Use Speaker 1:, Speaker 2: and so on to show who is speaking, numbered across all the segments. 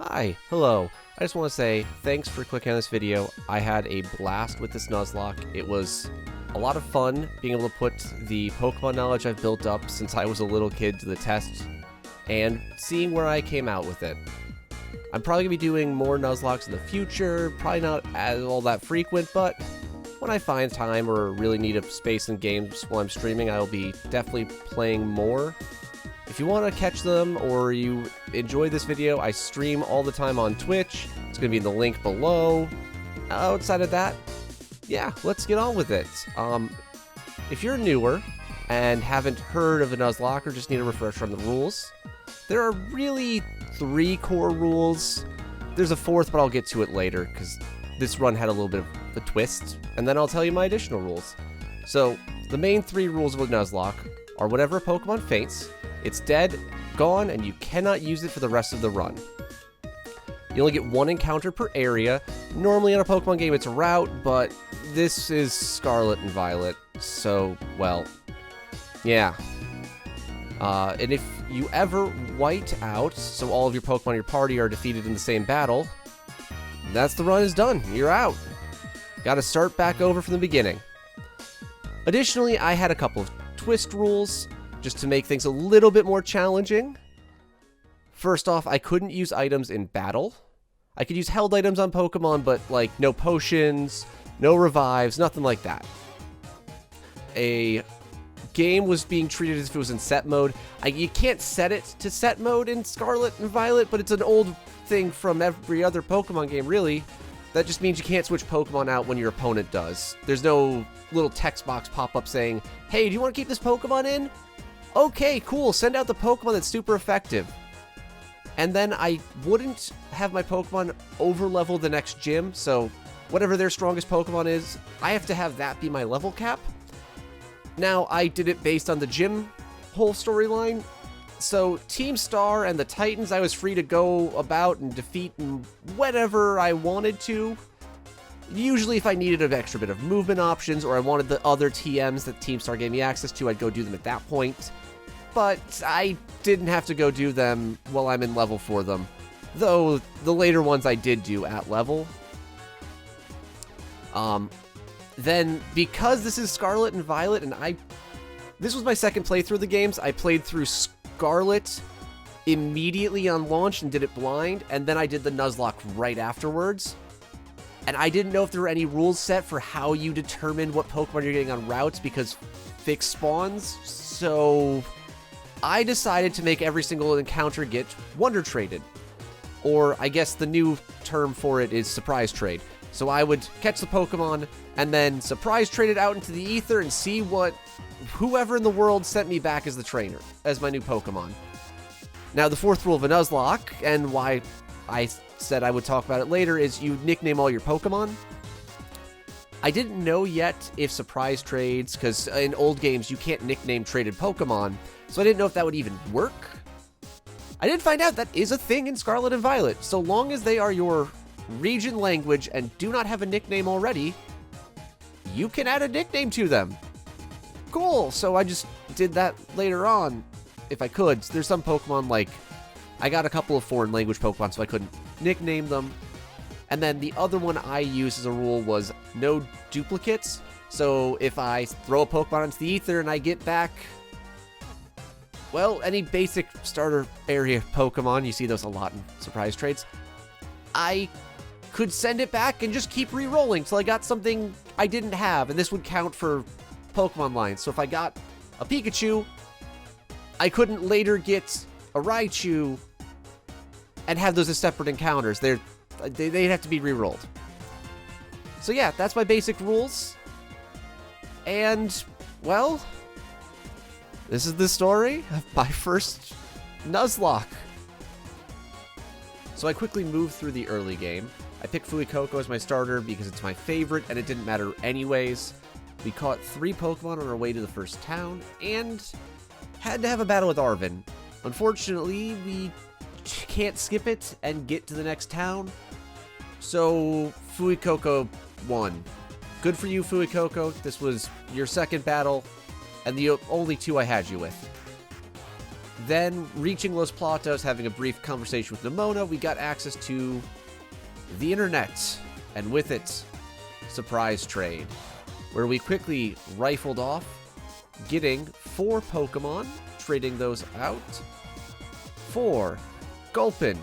Speaker 1: Hi, hello. I just want to say thanks for clicking on this video. I had a blast with this Nuzlocke. It was a lot of fun being able to put the Pokemon knowledge I've built up since I was a little kid to the test and seeing where I came out with it. I'm probably going to be doing more Nuzlockes in the future, probably not all that frequent, but when I find time or really need a space in games while I'm streaming, I'll be definitely playing more. If you want to catch them or you enjoy this video, I stream all the time on Twitch. It's going to be in the link below. Outside of that, yeah, let's get on with it. If you're newer and haven't heard of a Nuzlocke or just need a refresher on the rules, there are really 3 core rules. There's a 4th, but I'll get to it later because this run had a little bit of a twist, and then I'll tell you my additional rules. So, the main 3 rules of a Nuzlocke are whenever a Pokemon faints, it's dead, gone, and you cannot use it for the rest of the run. You only get 1 encounter per area. Normally in a Pokemon game it's a route, but this is Scarlet and Violet, so, well, yeah. And if you ever white out, so all of your Pokemon in your party are defeated in the same battle, that's the run is done. You're out. Gotta start back over from the beginning. Additionally, I had a couple of twist rules just to make things a little bit more challenging. First off, I couldn't use items in battle. I could use held items on Pokemon, but like no potions, no revives, nothing like that. A game was being treated as if it was in set mode. You can't set it to set mode in Scarlet and Violet, but it's an old thing from every other Pokemon game, really. That just means you can't switch Pokemon out when your opponent does. There's no little text box pop up saying, hey, do you want to keep this Pokemon in? Okay, cool, send out the Pokemon that's super effective. And then I wouldn't have my Pokemon over-level the next gym, so whatever their strongest Pokemon is, I have to have that be my level cap. Now, I did it based on the gym whole storyline, so Team Star and the Titans, I was free to go about and defeat and whatever I wanted to. Usually if I needed an extra bit of movement options or I wanted the other TMs that Team Star gave me access to, I'd go do them at that point. But I didn't have to go do them while I'm in level for them. Though the later ones I did do at level. Then because this is Scarlet and Violet and this was my second playthrough of the games, I played through Scarlet immediately on launch and did it blind, and then I did the Nuzlocke right afterwards. And I didn't know if there were any rules set for how you determine what Pokemon you're getting on routes because fixed spawns. So I decided to make every single encounter get Wonder Traded. Or I guess the new term for it is Surprise Trade. So I would catch the Pokemon and then Surprise Trade it out into the ether and see what whoever in the world sent me back as the trainer, as my new Pokemon. Now the 4th rule of a Nuzlocke, and why I said I would talk about it later, is you nickname all your Pokemon. I didn't know yet if surprise trades, because in old games you can't nickname traded Pokemon, so I didn't know if that would even work. I did find out that is a thing in Scarlet and Violet. So long as they are your region language and do not have a nickname already, you can add a nickname to them. Cool, so I just did that later on, if I could. There's some Pokemon like, I got a couple of foreign language Pokemon, so I couldn't nickname them. And then the other one I used as a rule was no duplicates. So if I throw a Pokemon into the ether and I get back, well, any basic starter area Pokemon, you see those a lot in surprise trades, I could send it back and just keep re-rolling till I got something I didn't have. And this would count for Pokemon lines. So if I got a Pikachu, I couldn't later get a Raichu and have those as separate encounters. They'd have to be re-rolled. So yeah, that's my basic rules. And, well, this is the story of my first Nuzlocke. So I quickly moved through the early game. I picked Fuecoco as my starter because it's my favorite and it didn't matter anyways. We caught 3 Pokemon on our way to the first town and had to have a battle with Arven. Unfortunately, we can't skip it and get to the next town. So, Fuecoco won. Good for you, Fuecoco. This was your second battle, and the only 2 I had you with. Then, reaching Los Platos, having a brief conversation with Nemona, we got access to the internet, and with it, surprise trade, where we quickly rifled off, getting 4 Pokemon, trading those out for Gulpin,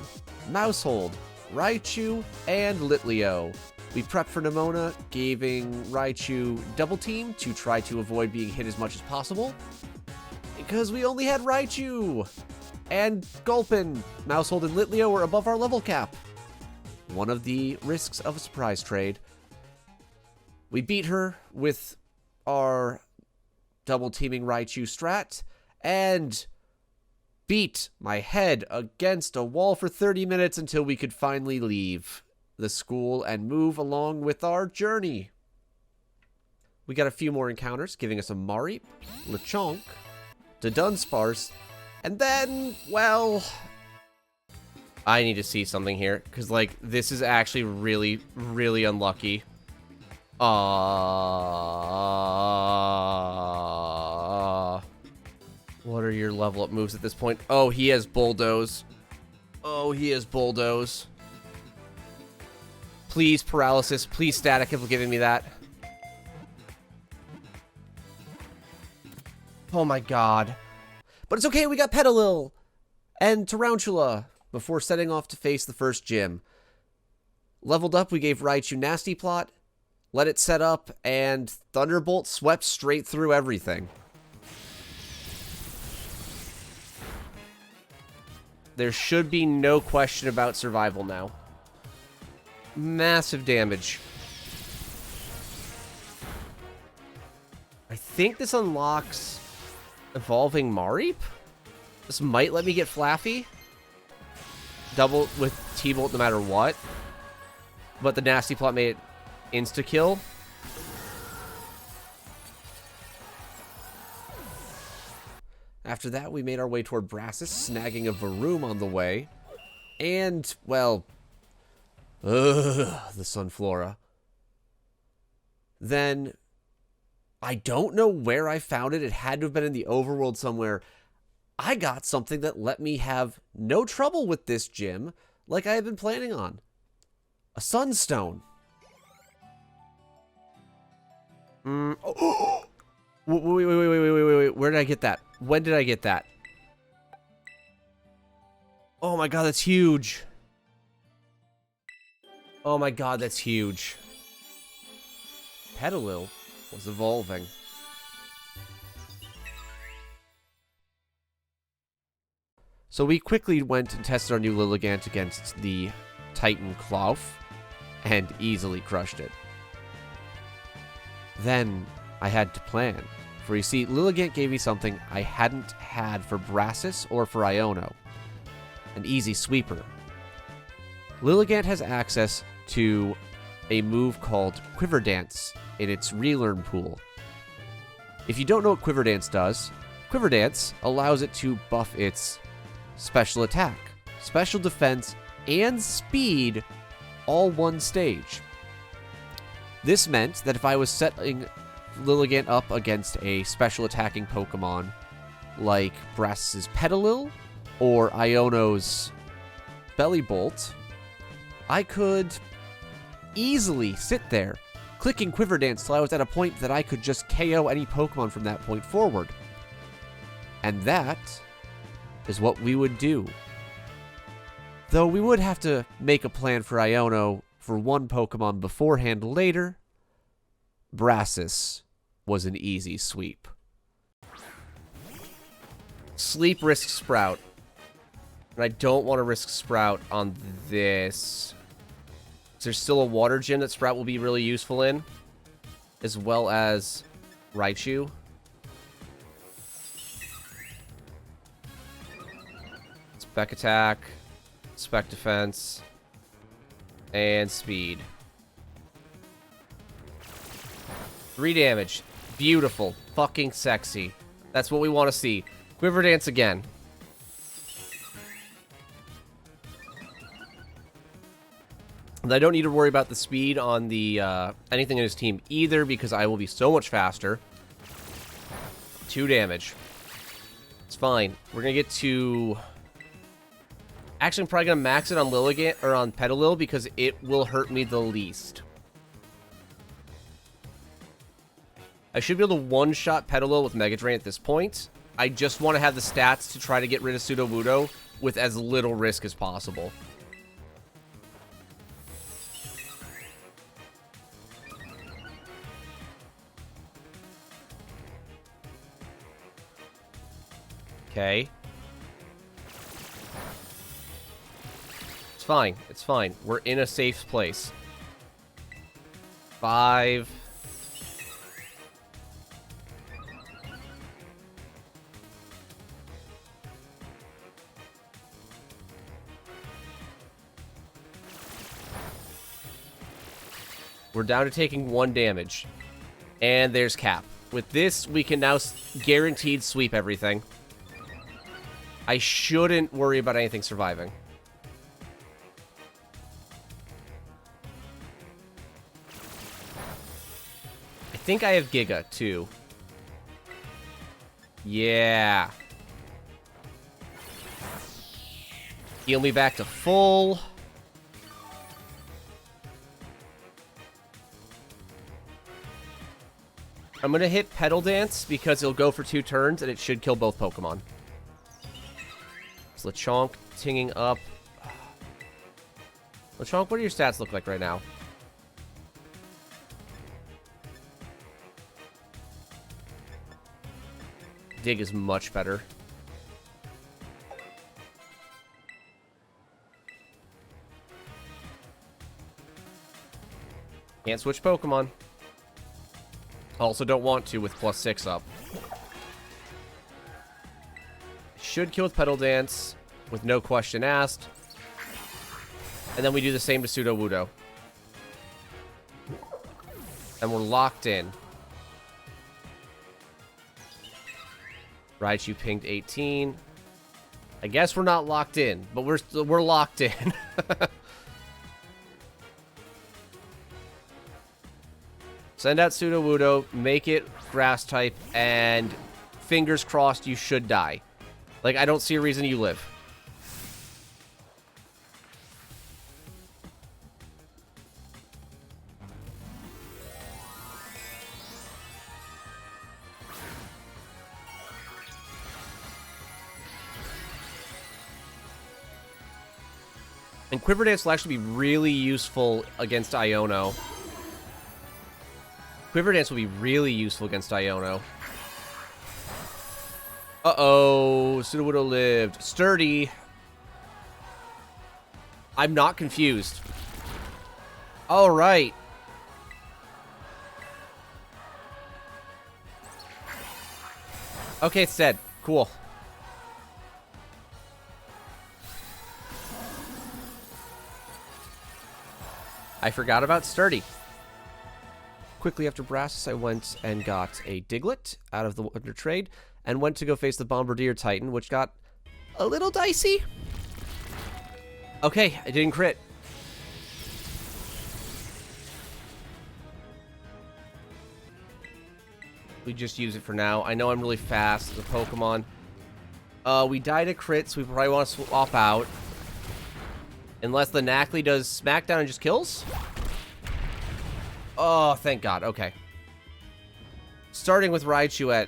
Speaker 1: Mousehold, Raichu, and Litleo. We prepped for Nemona, giving Raichu Double Team to try to avoid being hit as much as possible, because we only had Raichu! And Gulpin, Mousehold, and Litleo were above our level cap. One of the risks of a surprise trade. We beat her with our double teaming Raichu strat, and beat my head against a wall for 30 minutes until we could finally leave the school and move along with our journey. We got a few more encounters, giving us a Mareep, Lechonk, to Dunsparce, and then, well, I need to see something here, because, like, this is actually really, really unlucky. What are your level up moves at this point? Oh, he has Bulldoze. Oh, he has Bulldoze. Please, Paralysis. Please, Static, if you're giving me that. Oh my god. But it's okay, we got Petalil and Tarantula before setting off to face the first gym. Leveled up, we gave Raichu Nasty Plot, let it set up, and Thunderbolt swept straight through everything. There should be no question about survival now. Massive damage. I think this unlocks Evolving Mareep? This might let me get Flaffy. Double with T-Bolt no matter what. But the Nasty Plot made it insta-kill. After that, we made our way toward Brassus, snagging a Varoom on the way. And, well, the Sunflora. Then, I don't know where I found it. It had to have been in the overworld somewhere. I got something that let me have no trouble with this gym, like I had been planning on. A Sunstone. Oh. Wait. Where did I get that? When did I get that? Oh my god, that's huge. Oh my god, that's huge. Petalil was evolving. So we quickly went and tested our new Lilligant against the Titan Klawf, and easily crushed it. Then I had to plan. For you see, Lilligant gave me something I hadn't had for Brassus or for Iono. An easy sweeper. Lilligant has access to a move called Quiver Dance in its relearn pool. If you don't know what Quiver Dance does, Quiver Dance allows it to buff its special attack, special defense, and speed all one stage. This meant that if I was setting Lilligant up against a special attacking Pokemon like Brassus's Petalil or Iono's Bellibolt, I could easily sit there clicking Quiver Dance till I was at a point that I could just KO any Pokemon from that point forward. And that is what we would do. Though we would have to make a plan for Iono for one Pokemon beforehand later. Brassus was an easy sweep. Sleep risk Sprout. And I don't want to risk Sprout on this. There's still a water gym that Sprout will be really useful in, as well as Raichu. Spec attack, spec defense, and speed. 3 damage. Beautiful. Fucking sexy. That's what we want to see. Quiver Dance again. And I don't need to worry about the speed on the anything in his team either, because I will be so much faster. 2 damage. It's fine. We're gonna get to... Actually, I'm probably gonna max it on Lilligant, or on Petalil, because it will hurt me the least. I should be able to one-shot Petalil with Mega Drain at this point. I just want to have the stats to try to get rid of Sudowoodo with as little risk as possible. Okay. It's fine. It's fine. We're in a safe place. 5... We're down to taking 1 damage. And there's Cap. With this, we can now guaranteed sweep everything. I shouldn't worry about anything surviving. I think I have Giga, too. Yeah. Heal me back to full. I'm going to hit Petal Dance because it'll go for 2 turns and it should kill both Pokemon. So Lechonk tinging up. Lechonk, what do your stats look like right now? Dig is much better. Can't switch Pokemon. Also don't want to with +6 up. Should kill with Petal Dance with no question asked. And then we do the same to Sudowoodo. And we're locked in. Raichu pinged 18. I guess we're not locked in, but we're locked in. Send out Sudowoodo, make it grass type, and fingers crossed you should die. Like, I don't see a reason you live. And Quiver Dance will actually be really useful against Iono. Quiver Dance will be really useful against Iono. Uh-oh. Sudowoodo lived. Sturdy. I'm not confused. All right. Okay, it's dead. Cool. I forgot about Sturdy. Quickly after Brassus, I went and got a Diglett out of the Wonder Trade and went to go face the Bombardier Titan, which got a little dicey. Okay, I didn't crit. We just use it for now. I know I'm really fast as a Pokemon. We died a crit, so we probably want to swap out. Unless the Knackley does Smackdown and just kills? Oh, thank God. Okay. Starting with Raichu at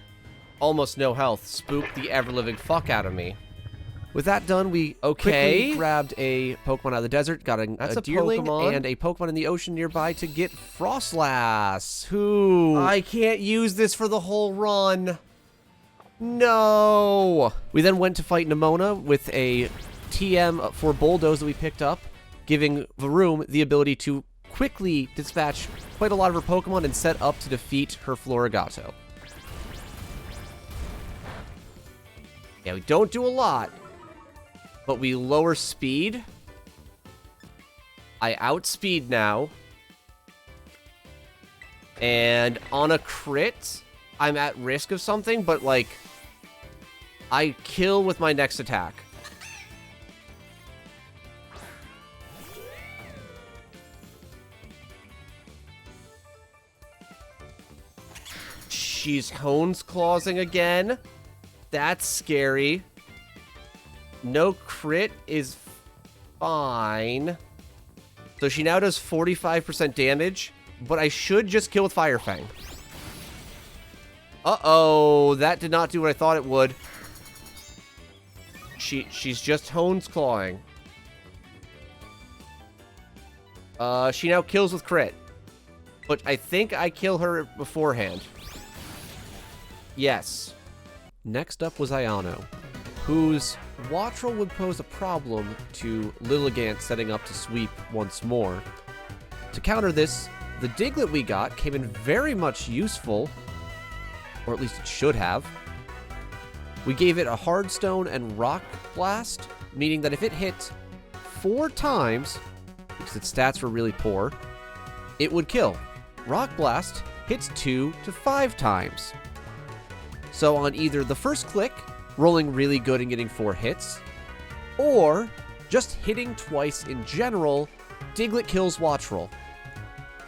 Speaker 1: almost no health spooked the ever-living fuck out of me. With that done, we quickly grabbed a Pokemon out of the desert, got a Deerling Pokemon. And a Pokemon in the ocean nearby to get Frostlass, who... I can't use this for the whole run. No! We then went to fight Nemona with a TM for Bulldoze that we picked up, giving Varoom the ability to quickly dispatch quite a lot of her Pokemon and set up to defeat her Florigato. Yeah, we don't do a lot, but we lower speed. I outspeed now. And on a crit, I'm at risk of something, but like, I kill with my next attack. She's Hones Clawsing again. That's scary. No crit is fine. So she now does 45% damage, but I should just kill with Fire Fang. Uh-oh, that did not do what I thought it would. She's just Hone's Clawing. She now kills with crit. But I think I kill her beforehand. Yes. Next up was Iono, whose Wattrel would pose a problem to Lilligant setting up to sweep once more. To counter this, the Diglett we got came in very much useful, or at least it should have. We gave it a Hard Stone and Rock Blast, meaning that if it hit 4 times, because its stats were really poor, it would kill. Rock Blast hits 2 to 5 times. So on either the first click, rolling really good and getting 4 hits, or just hitting twice in general, Diglett kills Wattrel.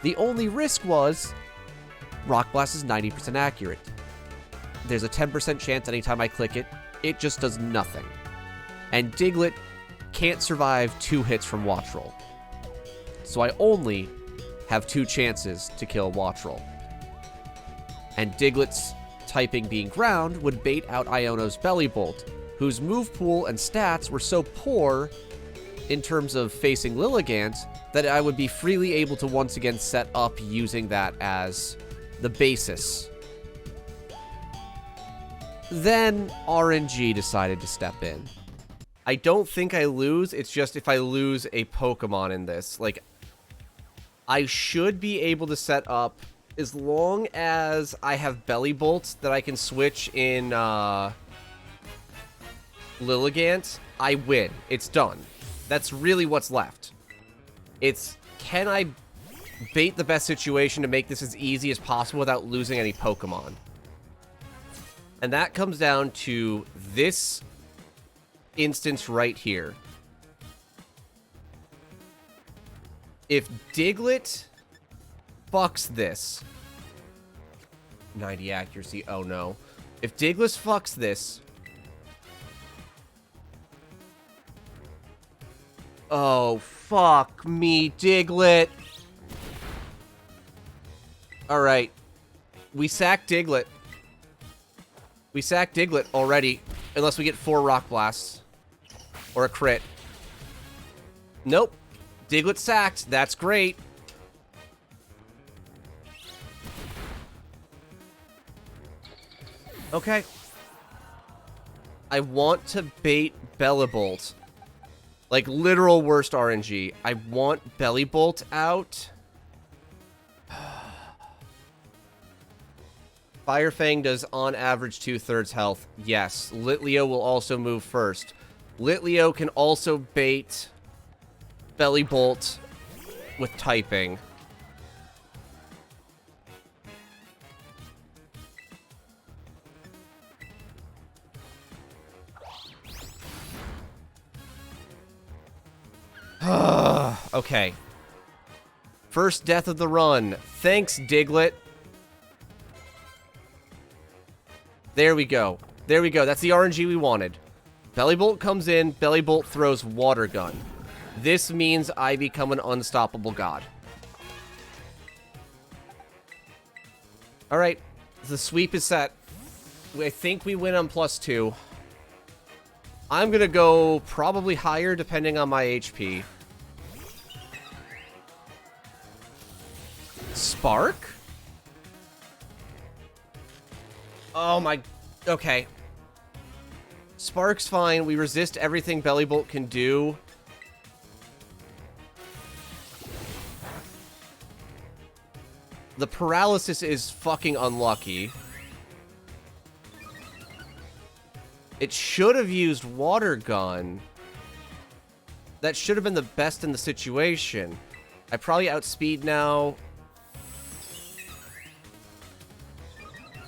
Speaker 1: The only risk was Rock Blast is 90% accurate. There's a 10% chance anytime I click it, it just does nothing. And Diglett can't survive 2 hits from Wattrel. So I only have 2 chances to kill Wattrel. And Diglett's typing being ground would bait out Iono's Belly Bolt, whose move pool and stats were so poor in terms of facing Lilligant that I would be freely able to once again set up using that as the basis. Then RNG decided to step in. I don't think I lose, it's just if I lose a Pokemon in this. Like, I should be able to set up, as long as I have Belly Bolts that I can switch in Lilligant, I win. It's done. That's really what's left. It's, can I bait the best situation to make this as easy as possible without losing any Pokemon? And that comes down to this instance right here. If Diglett fucks this, 90 accuracy, oh no. If Diglett fucks this, oh fuck me, Diglett. Alright, we sack Diglett. We sack Diglett already, unless we get 4 Rock Blasts. Or a crit. Nope. Diglett sacked. That's great. Okay. I want to bait Bellibolt. Like, literal worst RNG. I want Belly Bolt out. Fire Fang does on average 2/3 health. Yes. Litleo will also move first. Litleo can also bait Belly Bolt with typing. Okay. First death of the run. Thanks, Diglett. There we go. There we go. That's the RNG we wanted. Bellibolt comes in. Bellibolt throws Water Gun. This means I become an unstoppable god. Alright. The sweep is set. I think we win on +2. I'm gonna go probably higher depending on my HP. Spark? Oh my... Okay. Spark's fine. We resist everything Bellibolt can do. The paralysis is fucking unlucky. It should have used Water Gun. That should have been the best in the situation. I probably outspeed now.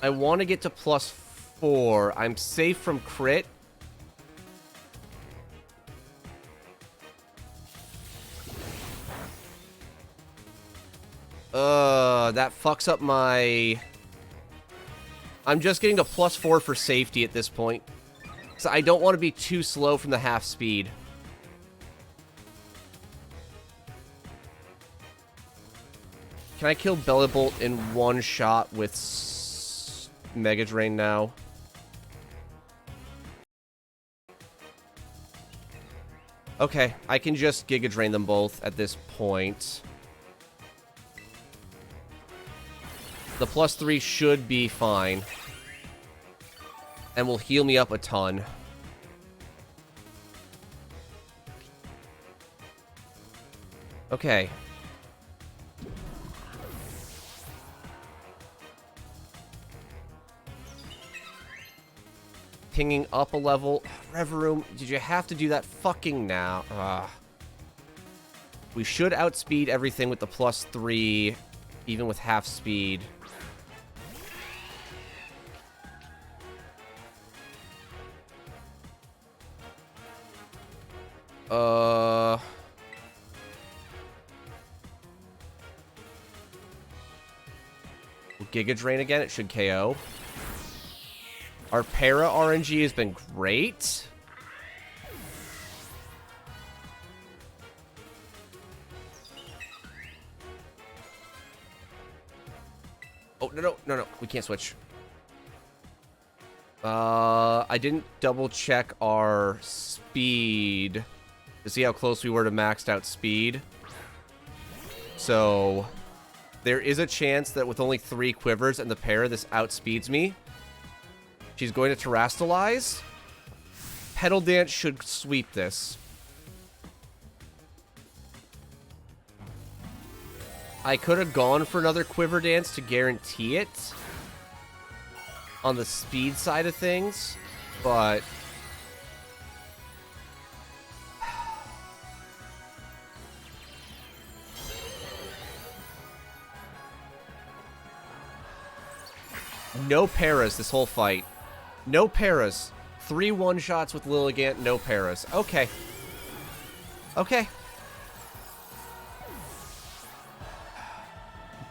Speaker 1: I want to get to +4. I'm safe from crit. That fucks up my... I'm just getting to +4 for safety at this point. So I don't want to be too slow from the half speed. Can I kill Belly Bolt in one shot with Mega Drain now? Okay, I can just Giga Drain them both at this point. The +3 should be fine. And will heal me up a ton. Okay. Pinging up a level. Reverum, did you have to do that fucking now? We should outspeed everything with the +3, even with half speed. Giga Drain again, it should KO. Our Para RNG has been great. Oh, no, we can't switch. I didn't double check our speed to see how close we were to maxed out speed. So there is a chance that with only 3 quivers and the Para, this outspeeds me. She's going to Terrastalize. Petal Dance should sweep this. I could have gone for another Quiver Dance to guarantee it on the speed side of things, but no paras this whole fight. No paras. 3 one-shots with Lilligant, no paras. Okay. Okay.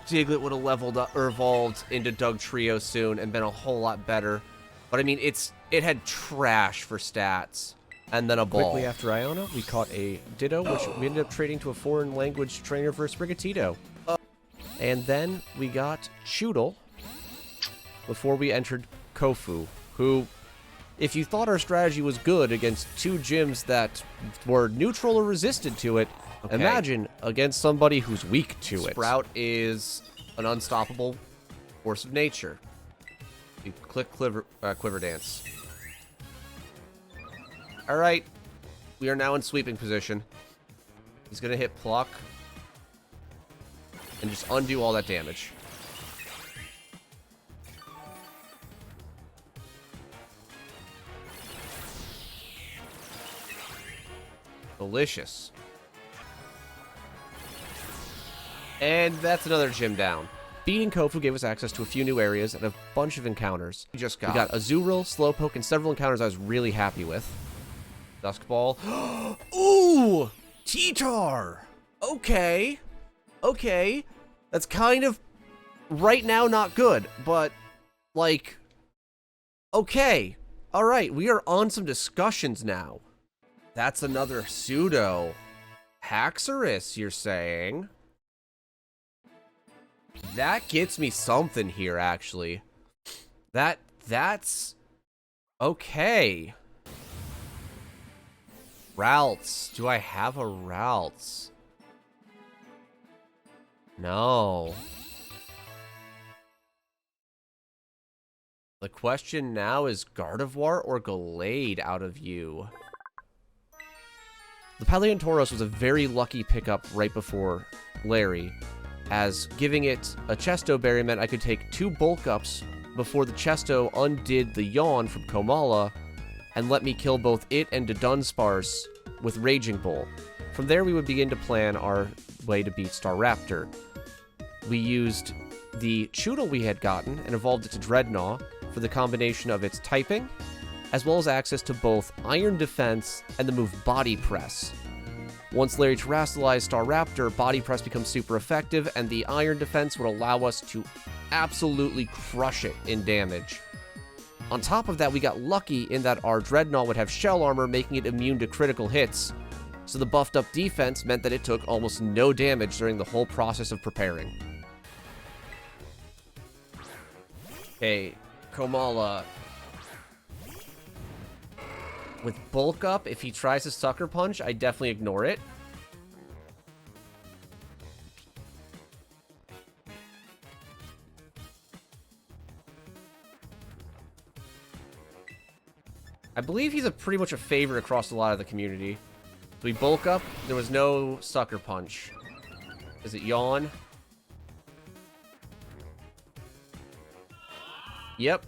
Speaker 1: Diglett would have leveled up or evolved into Dugtrio soon and been a whole lot better. But I mean, it had trash for stats. And then a ball.
Speaker 2: Quickly after Iona, we caught a Ditto, which we ended up trading to a foreign language trainer for Sprigatito. And then we got Choodle before we entered Kofu, who, if you thought our strategy was good against 2 gyms that were neutral or resistant to it, okay, imagine against somebody who's weak to it.
Speaker 1: Sprout is an unstoppable force of nature. You click Quiver Dance. Alright. We are now in sweeping position. He's going to hit Pluck. And just undo all that damage. Delicious. And that's another gym down. Beating Kofu gave us access to a few new areas and a bunch of encounters. We got Azurill, Slowpoke, and several encounters I was really happy with. Dusk Ball. Ooh! T-Tar! Okay. Okay. That's kind of, right now, not good, but, like, okay. Alright, we are on some discussions now. That's another pseudo. Haxorus, you're saying? That gets me something here, actually. That's... okay. Ralts. Do I have a Ralts? No. The question now is Gardevoir or Gallade out of you? The Paleontauros was a very lucky pickup right before Larry, as giving it a Chesto Berry meant I could take 2 bulk ups before the Chesto undid the Yawn from Komala and let me kill both it and the Dunsparce with Raging Bull. From there we would begin to plan our way to beat Staraptor. We used the Choodle we had gotten and evolved it to Dreadnought for the combination of its typing, as well as access to both Iron Defense and the move Body Press. Once Larry terrestrialized Staraptor, Body Press becomes super effective, and the Iron Defense would allow us to absolutely crush it in damage. On top of that, we got lucky in that our Dreadnought would have shell armor, making it immune to critical hits. So the buffed up defense meant that it took almost no damage during the whole process of preparing. Okay, Komala. With bulk up, if he tries to sucker punch, I definitely ignore it. I believe he's pretty much a favorite across a lot of the community. So we bulk up. There was no sucker punch. Is it yawn? Yep.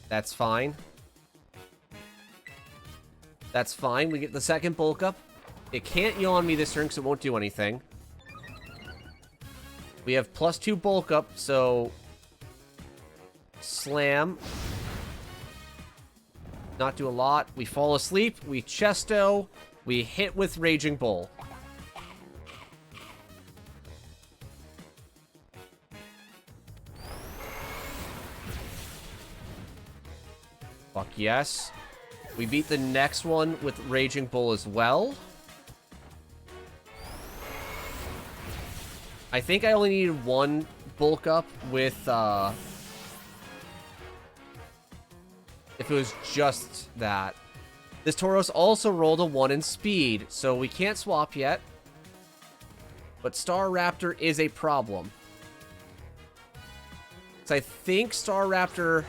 Speaker 1: That's fine. That's fine. We get the second bulk up. It can't yawn me this turn because it won't do anything. We have +2 bulk up, so... Slam. Not do a lot. We fall asleep. We chesto. We hit with Raging Bull. Fuck yes. We beat the next one with Raging Bull as well. I think I only needed one bulk up with, if it was just that. This Tauros also rolled a 1 in speed, so we can't swap yet. But Star Raptor is a problem. So I think Star Raptor...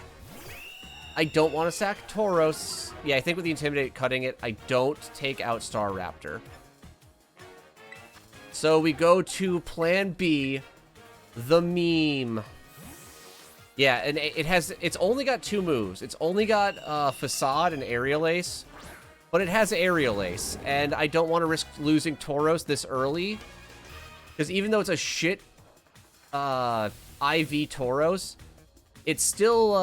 Speaker 1: I don't want to sack Tauros. Yeah, I think with the Intimidate cutting it, I don't take out Star Raptor. So we go to Plan B, the meme. Yeah, and it's only got 2 moves. It's only got Facade and Aerial Ace, but it has Aerial Ace, and I don't want to risk losing Tauros this early, because even though it's a shit IV Tauros, it's still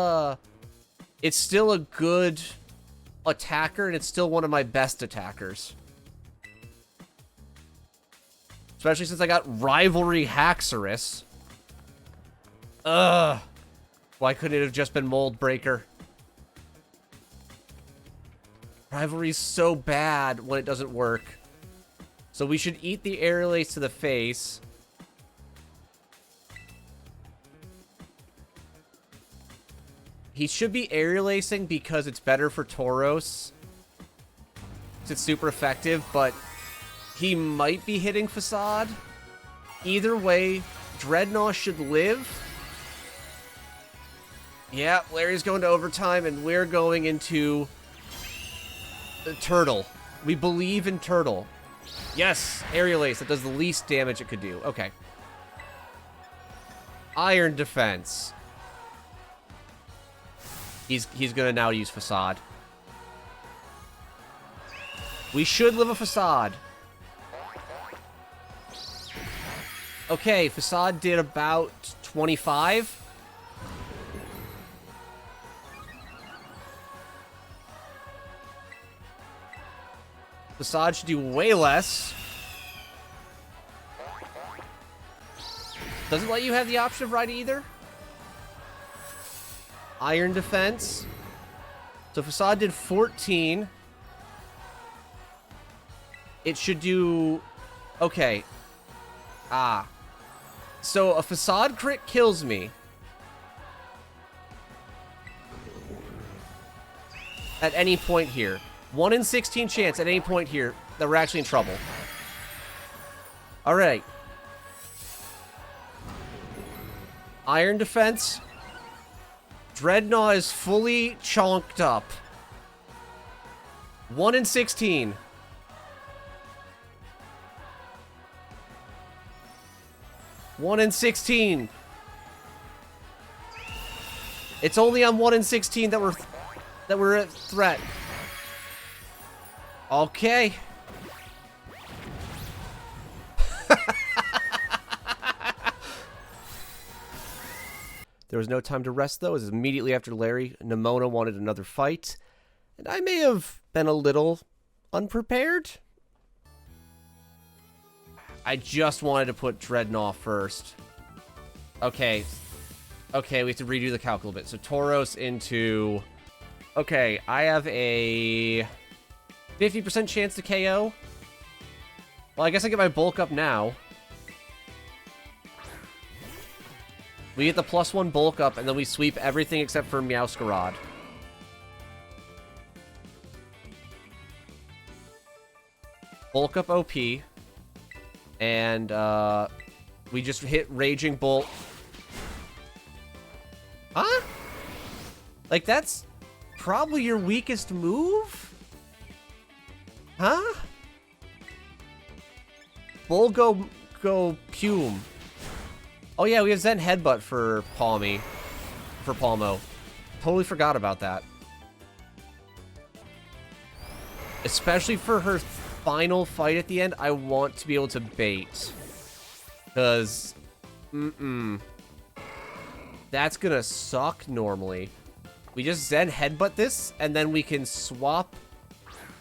Speaker 1: a good attacker, and it's still one of my best attackers. Especially since I got Rivalry Haxorus. Ugh. Why couldn't it have just been Mold Breaker? Rivalry's so bad when it doesn't work. So we should eat the Aerial Ace to the face. He should be Aerial Acing because it's better for Tauros. It's super effective, but he might be hitting Facade. Either way, Dreadnought should live. Yeah, Larry's going to overtime, and we're going into the Turtle. We believe in Turtle. Yes, Aerial Ace. That does the least damage it could do. Okay. Iron Defense. He's going to now use Facade. We should live a Facade. Okay, Facade did about 25. Facade should do way less. Doesn't let you have the option of right either. Iron Defense. So Facade did 14. It should do... Okay. Ah. So a Facade crit kills me. At any point here. 1 in 16 chance at any point here that we're actually in trouble. Alright. Iron Defense. Dreadnought is fully chonked up. 1 in 16. One in 16. It's only on 1 in 16 that we're at threat. Okay. There was no time to rest, though. It was immediately after Larry. Nimona wanted another fight. And I may have been a little unprepared. I just wanted to put Dreadnought first. Okay. Okay, we have to redo the calc a little bit. So Tauros into... Okay, I have a 50% chance to KO. Well, I guess I get my bulk up now. We get the +1 bulk up, and then we sweep everything except for Meowscarada. Bulk up OP. And, we just hit Raging Bolt. Huh? Like, that's probably your weakest move? Huh? Bull go Pume. Oh yeah, we have Zen Headbutt for Palmy. For Palmo. Totally forgot about that. Especially for her final fight at the end, I want to be able to bait. Because... That's gonna suck normally. We just Zen Headbutt this, and then we can swap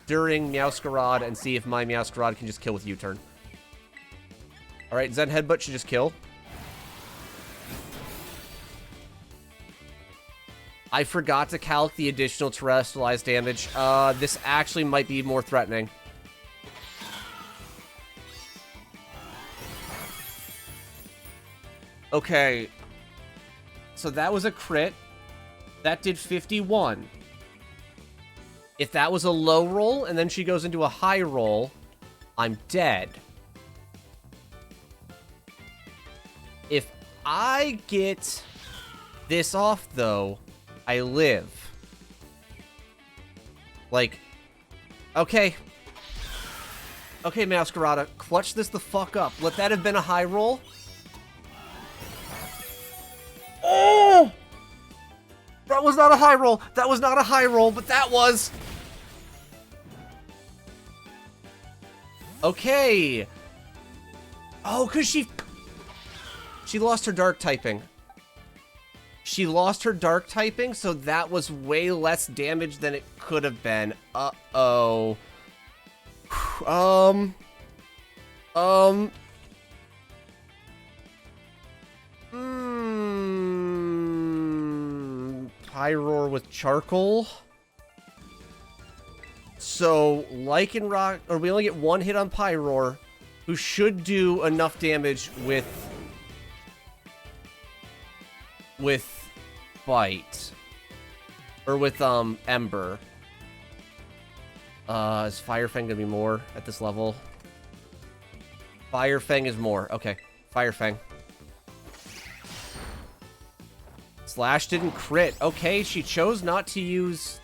Speaker 1: during Meowscarada and see if my Meowscarada can just kill with U-turn. Alright, Zen Headbutt should just kill. I forgot to calc the additional terrestrialized damage. This actually might be more threatening. Okay. So that was a crit. That did 51. If that was a low roll, and then she goes into a high roll, I'm dead. If I get this off, though, I live. Like, okay. Okay, Meowscarada, clutch this the fuck up. Let that have been a high roll. Oh! That was not a high roll. That was not a high roll, but that was... Okay. Oh, because she lost her dark typing. She lost her dark typing, so that was way less damage than it could have been. Uh-oh. Pyroar with charcoal. So, Lycanroc, or we only get one hit on Pyroar, who should do enough damage with Bite. Or with, Ember. Is Fire Fang gonna be more at this level? Fire Fang is more. Okay. Fire Fang. Slash didn't crit. Okay, she chose not to use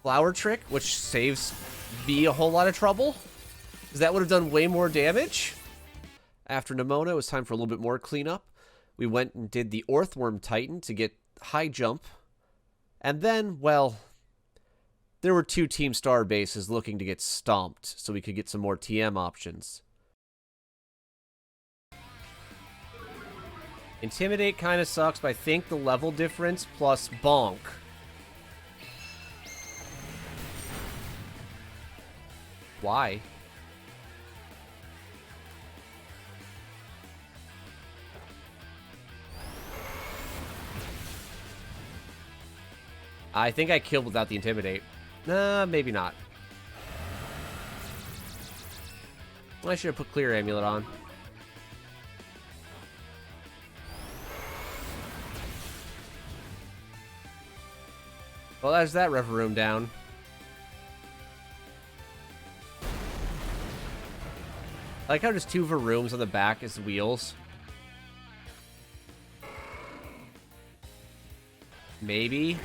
Speaker 1: Flower Trick, which saves me a whole lot of trouble. Because that would have done way more damage. After Nemona, it was time for a little bit more cleanup. We went and did the Orthworm Titan to get high jump. And then, well, there were 2 Team Star bases looking to get stomped, so we could get some more TM options. Intimidate kind of sucks, but I think the level difference plus Bonk. Why? I think I killed without the Intimidate. Nah, maybe not. I should have put Clear Amulet on. Well, there's that Reverie down. I like how there's 2 Varooms on the back as wheels. Maybe.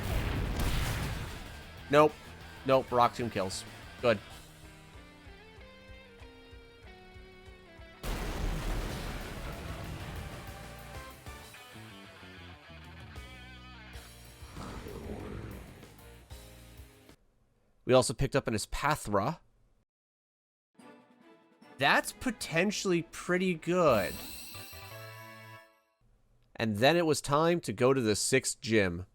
Speaker 1: Nope. Nope. Rock Tomb kills. Good. We also picked up an Espathra. That's potentially pretty good. And then it was time to go to the 6th gym.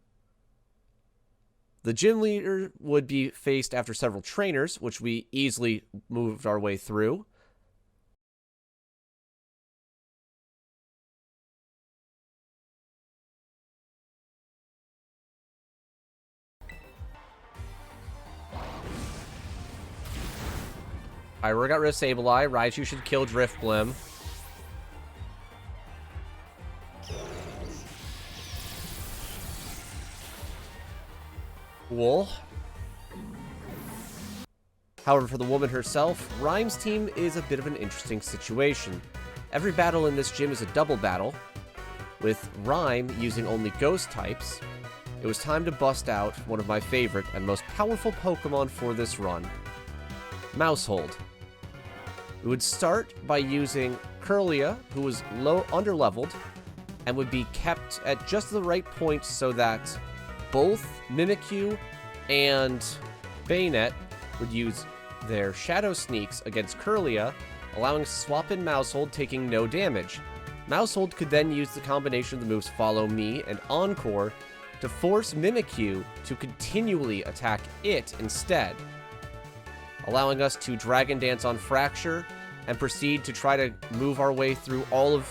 Speaker 1: The gym leader would be faced after several trainers, which we easily moved our way through.
Speaker 2: Alright, we got rid of Sableye. Raichu should kill Drifblim. Cool. However, for the woman herself, Rhyme's team is a bit of an interesting situation. Every battle in this gym is a double battle, with Rhyme using only ghost types. It was time to bust out one of my favorite and most powerful Pokemon for this run, Mousehold. We would start by using Curlia, who was underleveled, and would be kept at just the right point so that both Mimikyu and Bayonet would use their Shadow Sneaks against Curlia, allowing swap in Mousehold, taking no damage. Mousehold could then use the combination of the moves Follow Me and Encore to force Mimikyu to continually attack it instead, allowing us to Dragon Dance on Fracture and proceed to try to move our way through all of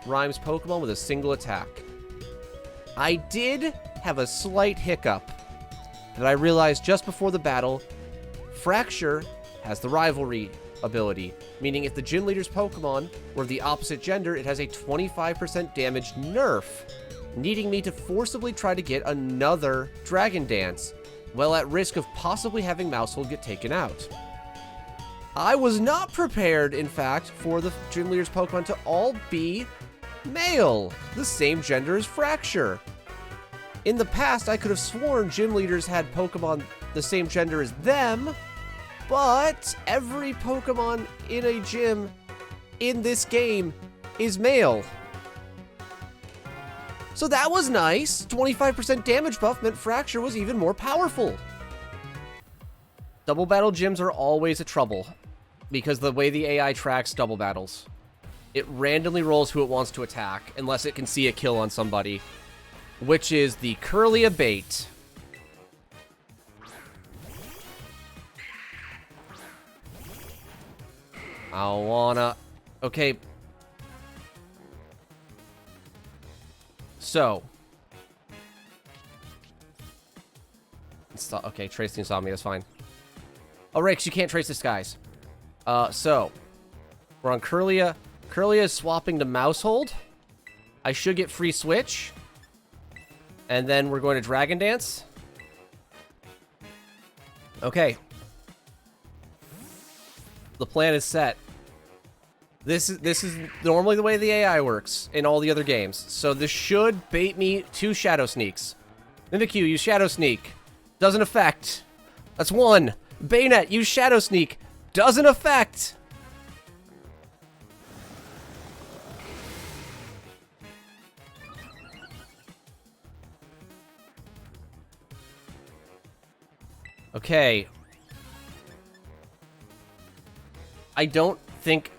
Speaker 2: Rhyme's Pokemon with a single attack. I did have a slight hiccup that I realized just before the battle. Fracture has the rivalry ability, meaning if the gym leader's Pokemon were the opposite gender, it has a 25% damage nerf, needing me to forcibly try to get another Dragon Dance, while at risk of possibly having Mousehold get taken out. I was not prepared, in fact, for the gym leader's Pokemon to all be male, the same gender as Fracture. In the past, I could have sworn gym leaders had Pokemon the same gender as them, but every Pokemon in a gym in this game is male. So that was nice. 25% damage buff meant Fracture was even more powerful. Double battle gyms are always a trouble because the way the AI tracks double battles, it randomly rolls who it wants to attack unless it can see a kill on somebody, which is the Curlia bait. I wanna... Okay. So. Okay, Tracing saw me, that's fine. Oh, right, 'cause you can't trace disguise. So. We're on Curlia. Curlia is swapping to Mousehold. I should get free switch. And then we're going to Dragon Dance. Okay. The plan is set. This is normally the way the AI works in all the other games. So this should bait me 2 Shadow Sneaks. Mimikyu, use Shadow Sneak. Doesn't affect. That's 1. Bayonet, use Shadow Sneak. Doesn't affect. Okay. I don't think...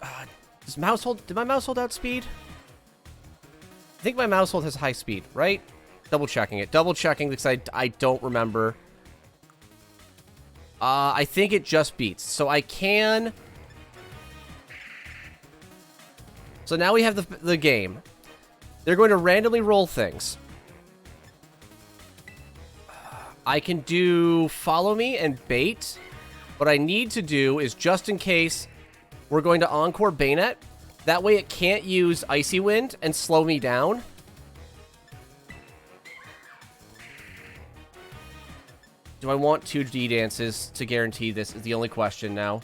Speaker 2: does Mousehold... Did my Mousehold outspeed? I think my Mousehold has high speed, right? Double checking it. Double checking because I don't remember. I think it just beats. So I can... So now we have the game. They're going to randomly roll things. I can do Follow Me and Bait. What I need to do is, just in case, we're going to Encore Bayonet. That way it can't use Icy Wind and slow me down. Do I want 2 D-Dances to guarantee this is the only question now.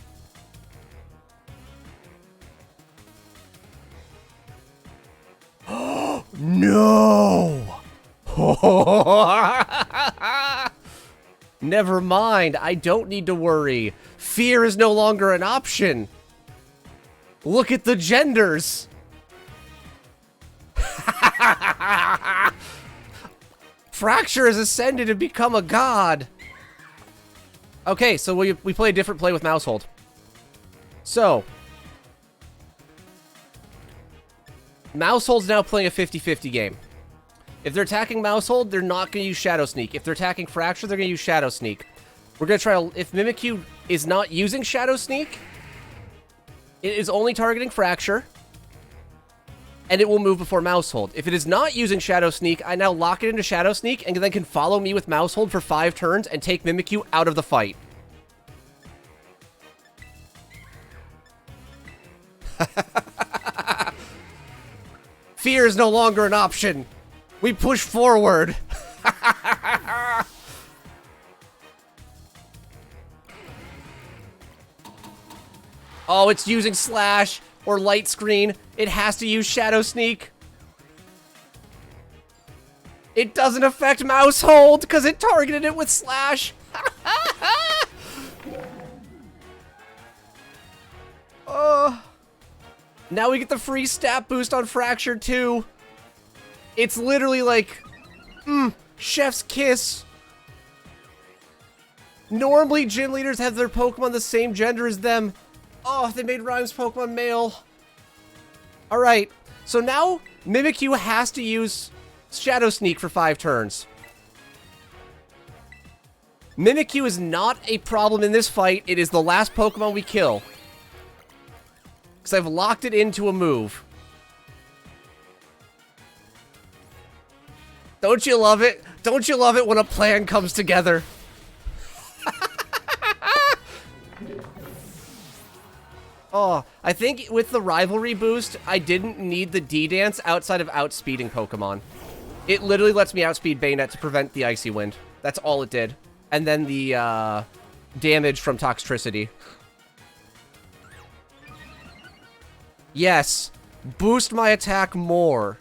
Speaker 2: No! Never mind. I don't need to worry. Fear is no longer an option. Look at the genders. Fracture has ascended and become a god. Okay, so we play a different play with Mousehold. So, Mousehold's now playing a 50-50 game. If they're attacking Mousehold, they're not going to use Shadow Sneak. If they're attacking Fracture, they're going to use Shadow Sneak. We're going to try... If Mimikyu is not using Shadow Sneak, it is only targeting Fracture, and it will move before Mousehold. If it is not using Shadow Sneak, I now lock it into Shadow Sneak, and then can Follow Me with Mousehold for 5 turns and take Mimikyu out of the fight.
Speaker 1: Fear is no longer an option. We push forward. Oh, it's using Slash or Light Screen. It has to use Shadow Sneak. It doesn't affect Mouse Hold because it targeted it with Slash. Now we get the free stat boost on Fracture too. It's literally like, chef's kiss. Normally, gym leaders have their Pokemon the same gender as them. Oh, they made Rhymes Pokemon male. Alright, so now Mimikyu has to use Shadow Sneak for 5 turns. Mimikyu is not a problem in this fight. It is the last Pokemon we kill. Because I've locked it into a move. Don't you love it? Don't you love it when a plan comes together? Oh, I think with the rivalry boost, I didn't need the D-Dance outside of outspeeding Pokemon. It literally lets me outspeed Bayonet to prevent the Icy Wind. That's all it did. And then the damage from Toxtricity. Yes, boost my attack more.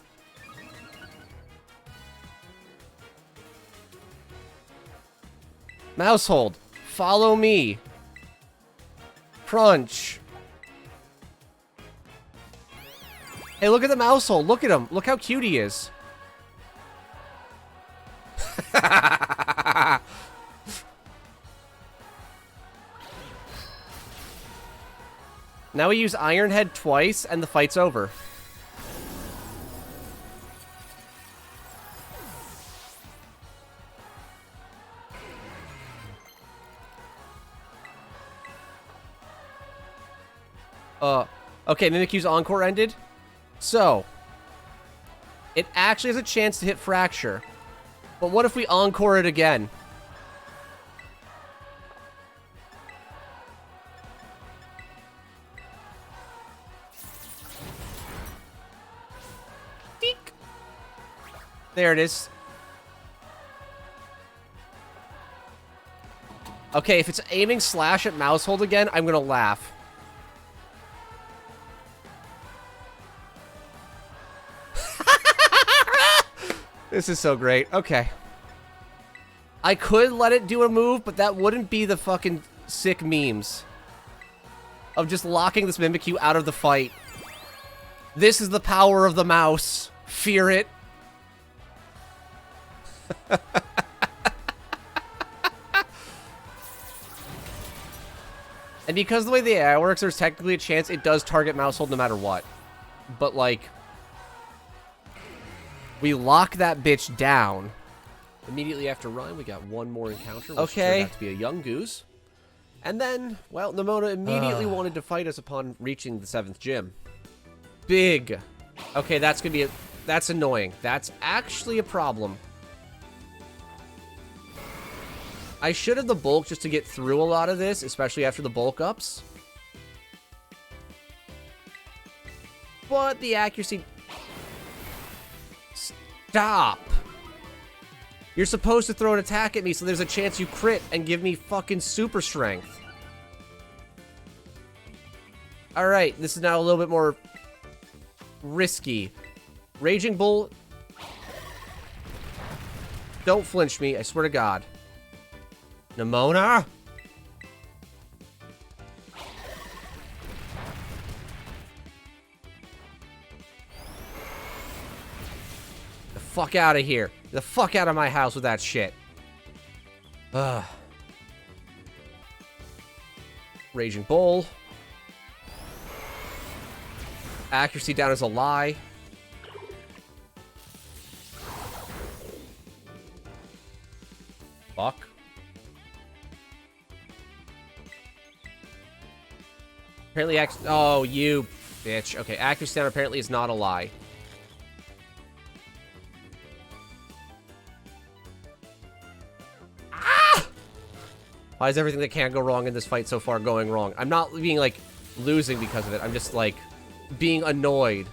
Speaker 1: Mouse Hold, follow me. Crunch. Hey, look at the Mouse Hold. Look at him. Look how cute he is. Now we use Iron Head twice, and the fight's over. Okay, Mimikyu's Encore ended. So, it actually has a chance to hit Fracture. But what if we Encore it again? Deek. There it is. Okay, if it's aiming Slash at Mouse Hold again, I'm gonna laugh. This is so great. Okay. I could let it do a move, but that wouldn't be the fucking sick memes of just locking this Mimikyu out of the fight. This is the power of the mouse. Fear it. And because the way the AI works, there's technically a chance it does target Mouse Hold no matter what. But, like, we lock that bitch down. Immediately after Rhyme, we got one more encounter, which turned out to be a young Goose. And then, well, Nemona immediately wanted to fight us upon reaching the 7th gym. Big. Okay, that's gonna be that's annoying. That's actually a problem. I should have the bulk just to get through a lot of this, especially after the bulk ups. But the accuracy... Stop! You're supposed to throw an attack at me so there's a chance you crit and give me fucking super strength. Alright, this is now a little bit more risky. Raging Bull. Don't flinch me, I swear to God. Nemona? The fuck out of here. The fuck out of my house with that shit. Ugh. Raging Bull. Accuracy down is a lie. Fuck. Apparently, oh, you bitch. Okay, accuracy down apparently is not a lie. Ah! Why is everything that can't go wrong in this fight so far going wrong? I'm not being, like, losing because of it. I'm just, like, being annoyed.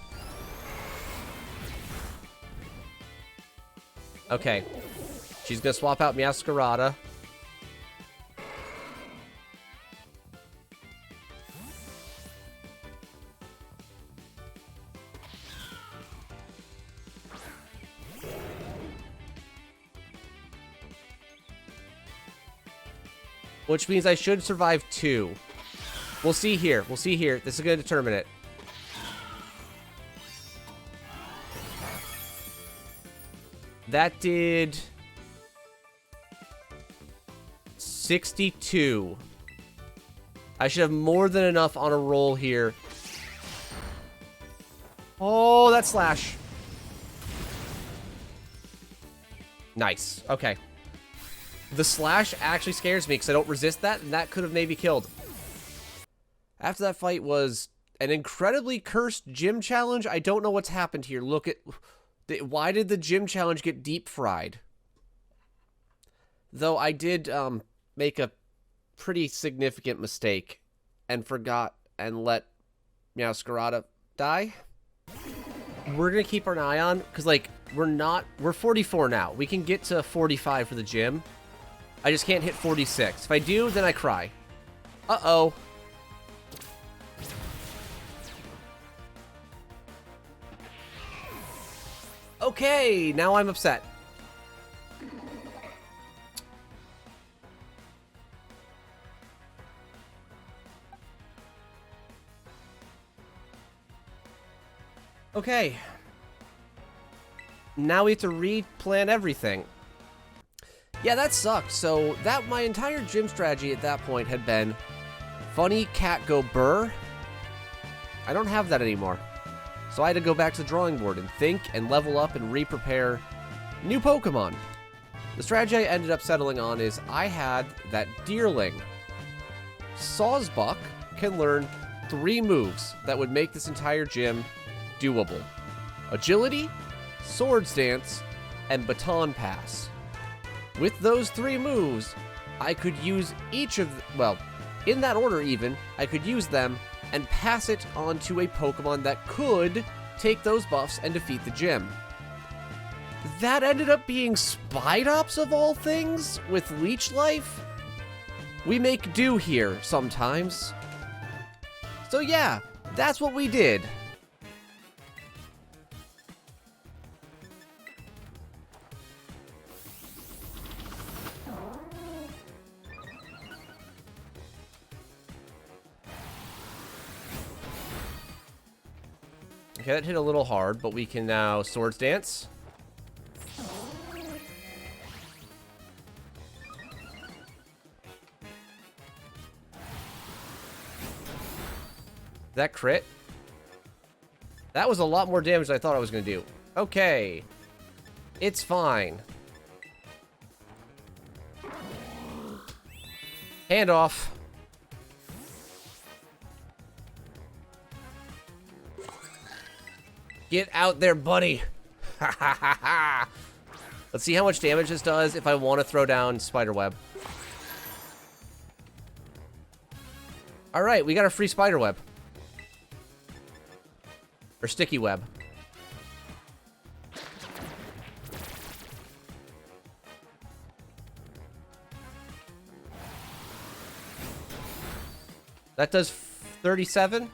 Speaker 1: Okay. She's gonna swap out Meowscarada. Which means I should survive 2. We'll see here. We'll see here. This is going to determine it. That did 62. I should have more than enough on a roll here. Oh, that slash. Nice. Okay. The slash actually scares me because I don't resist that, and that could have maybe killed. After that fight was an incredibly cursed gym challenge. I don't know what's happened here. Look at... Why did the gym challenge get deep fried? Though I did make a pretty significant mistake and forgot and let Meowscarada die. We're going to keep an eye on, because, like, we're 44 now. We can get to 45 for the gym. I just can't hit 46. If I do, then I cry. Uh-oh. Okay, now I'm upset. Okay. Now we have to replan everything. Yeah, that sucked. So my entire gym strategy at that point had been funny cat go burr. I don't have that anymore. So I had to go back to the drawing board and think and level up and re-prepare new Pokemon. The strategy I ended up settling on is I had that Deerling. Sawsbuck can learn 3 moves that would make this entire gym doable. Agility, Swords Dance, and Baton Pass. With those 3 moves, I could use each of, well, in that order even, I could use them and pass it on to a Pokemon that could take those buffs and defeat the gym. That ended up being Spidops of all things, with Leech Life. We make do here sometimes. So yeah, that's what we did. Okay, that hit a little hard, but we can now Swords Dance. That crit. That was a lot more damage than I thought I was going to do. Okay. It's fine. Hand off. Get out there, buddy. Ha ha ha ha. Let's see how much damage this does if I want to throw down Spiderweb. Alright, we got a free Spiderweb. Or Sticky Web. That does 37.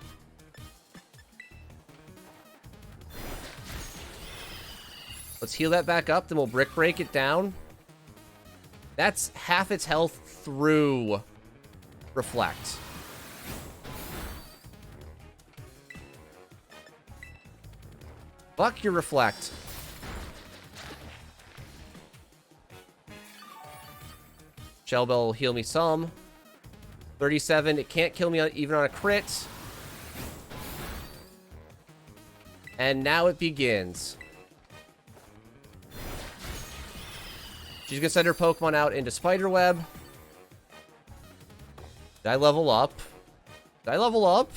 Speaker 1: Let's heal that back up, then we'll Brick Break it down. That's half its health through Reflect. Fuck your Reflect. Shell Bell will heal me some. 37, it can't kill me even on a crit. And now it begins. She's gonna send her Pokemon out into Spiderweb. Did I level up? Did I level up?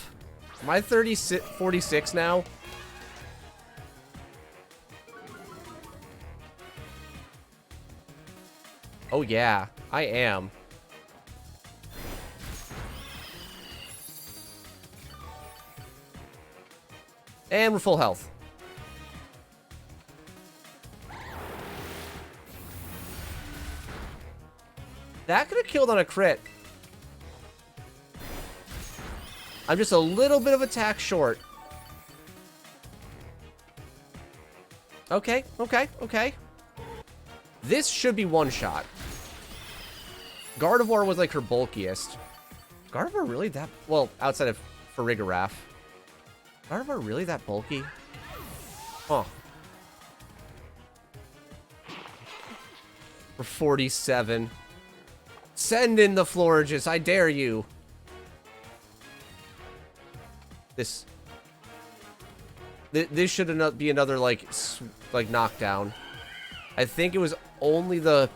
Speaker 1: Am I 46 now? Oh yeah, I am. And we're full health. That could have killed on a crit. I'm just a little bit of attack short. Okay, okay, okay. This should be one shot. Gardevoir was like her bulkiest. Gardevoir really that... Well, outside of Farigiraf. Gardevoir really that bulky? Huh. For 47. Send in the Florges, I dare you. This should be another, like knockdown. I think it was only the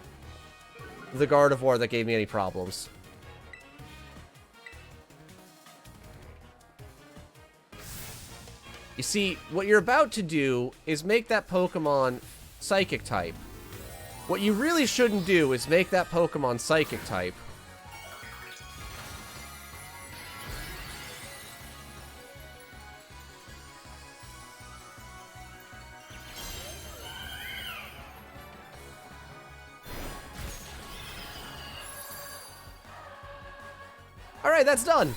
Speaker 1: Gardevoir that gave me any problems. You see, what you're about to do is make that Pokemon Psychic type. What you really shouldn't do is make that Pokemon Psychic type. Alright, that's done.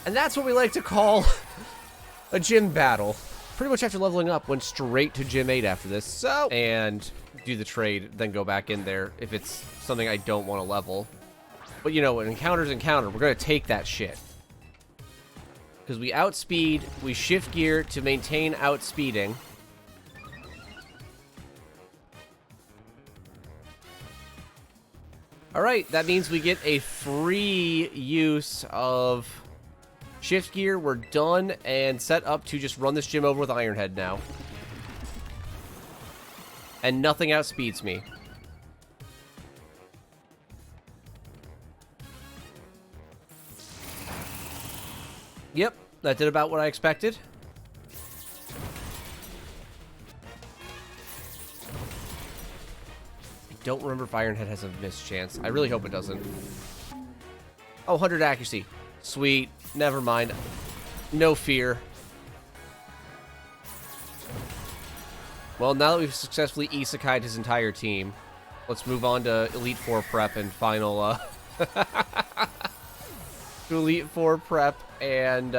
Speaker 1: And that's what we like to call a gym battle. Pretty much after leveling up, went straight to Gym 8 after this. So, and do the trade, then go back in there if it's something I don't want to level. But you know, an encounter's encounter. We're going to take that shit. Because we outspeed, we shift gear to maintain outspeeding. Alright, that means we get a free use of shift gear. We're done and set up to just run this gym over with Iron Head now. And nothing outspeeds me. Yep, that did about what I expected. I don't remember if Iron Head has a miss chance. I really hope it doesn't. Oh, 100 accuracy. Sweet. Never mind. No fear. Well, now that we've successfully isekai'd his entire team, let's move on to Elite Four prep and final, to Elite Four prep and,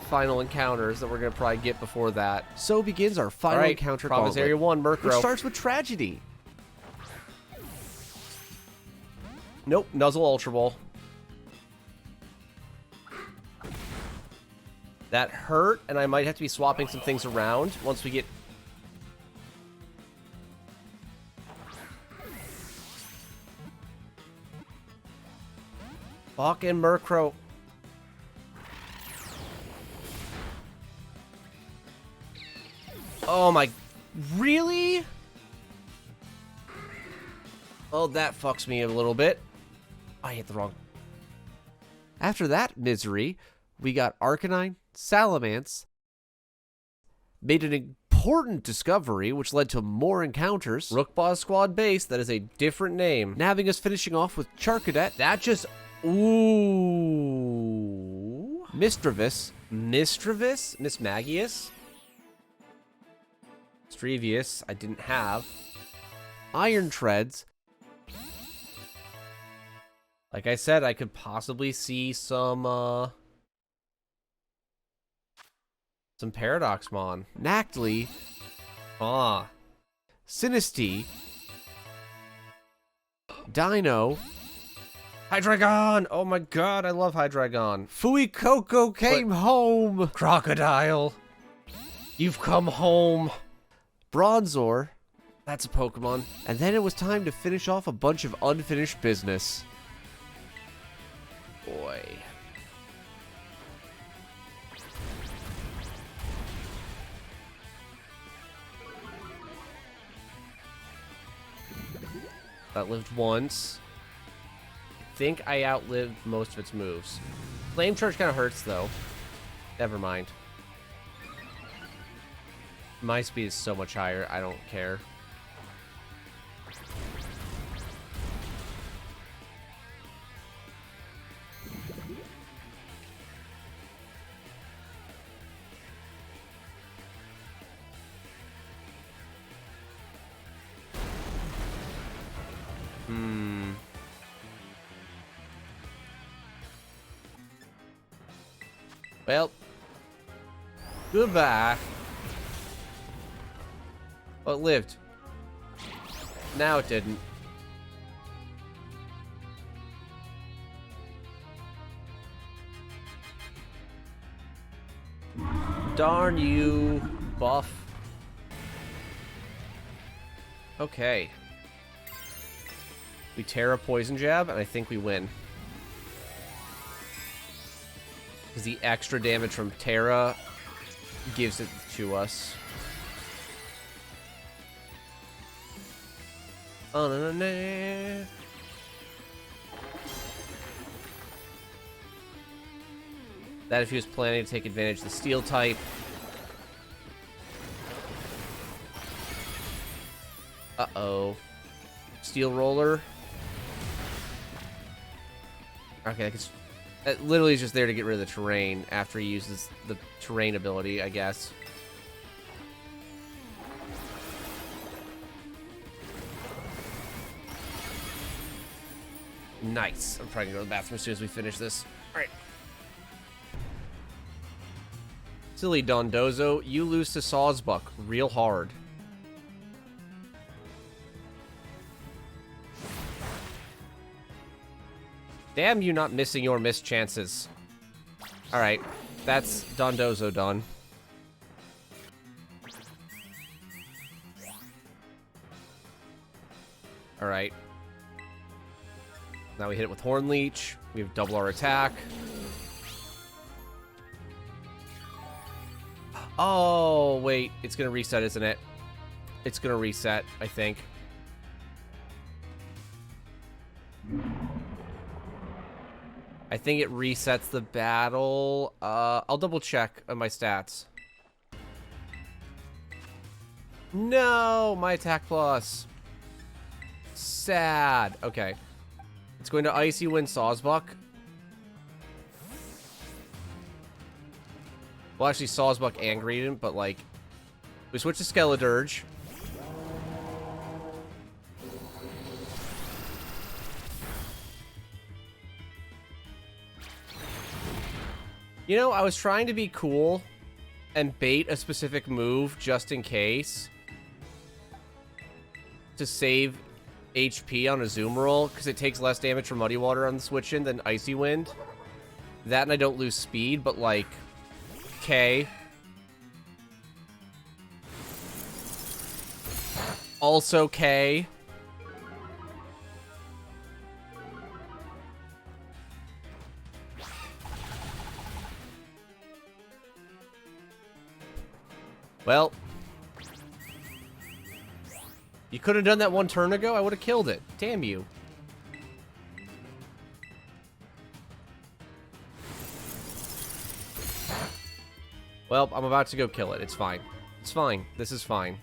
Speaker 1: final encounters that we're gonna probably get before that. So begins our final encounter
Speaker 2: Province
Speaker 1: gauntlet,
Speaker 2: Area 1, Murkrow.
Speaker 1: which starts with tragedy. Nope, Nuzzle Ultra Ball. That hurt, and I might have to be swapping some things around once we get... Fucking Murkrow. Oh my... Really? Oh, that fucks me a little bit. I hit the wrong... After that misery, we got Arcanine, Salamence, made an important discovery, which led to more encounters. Rookbaz Squad Base, that is a different name. And having us finishing off with Charcadet, that just... Ooh. Misdreavus. Mismagius. Strevius, I didn't have. Iron Treads. Like I said, I could possibly see some Paradoxmon. Nactly. Sinistea. Dino. Hydreigon! Oh my god, I love Hydreigon. Fuecoco came home! Crocodile. You've come home. Bronzor. That's a Pokemon. And then it was time to finish off a bunch of unfinished business. Boy. That lived once. I think I outlived most of its moves. Flame Charge kind of hurts, though. Never mind. My speed is so much higher, I don't care.
Speaker 2: Well, goodbye. Oh, it lived. Now it didn't. Darn you, buff. Okay. We tear a poison jab, and I think we win. Because the extra damage from Terra gives it to us. Oh, no, no, no. That if he was planning to take advantage of the steel type. Uh-oh. Steel roller. Okay, that literally is just there to get rid of the terrain after he uses the terrain ability, I guess. Nice. I'm probably gonna go to the bathroom as soon as we finish this. Alright. Silly Dondozo, you lose to Sawsbuck real hard. Damn you not missing your missed chances. Alright, that's Dondozo done. Alright. Now we hit it with Horn Leech. We have double our attack. Oh, wait. It's gonna reset, isn't it? It's gonna reset, I think. I think it resets the battle. I'll double check on my stats. No, my attack plus. Sad. Okay. It's going to Icy Wind Sawsbuck. Well, actually, Sawsbuck and Greedent, but like, we switch to Skeledirge. You know, I was trying to be cool and bait a specific move just in case to save HP on a Azumarill, because it takes less damage from Muddy Water on the switch-in than Icy Wind. That and I don't lose speed, but like, okay. Also K. Well, you could have done that one turn ago. I would have killed it. Damn you. Well, I'm about to go kill it. It's fine. It's fine. This is fine.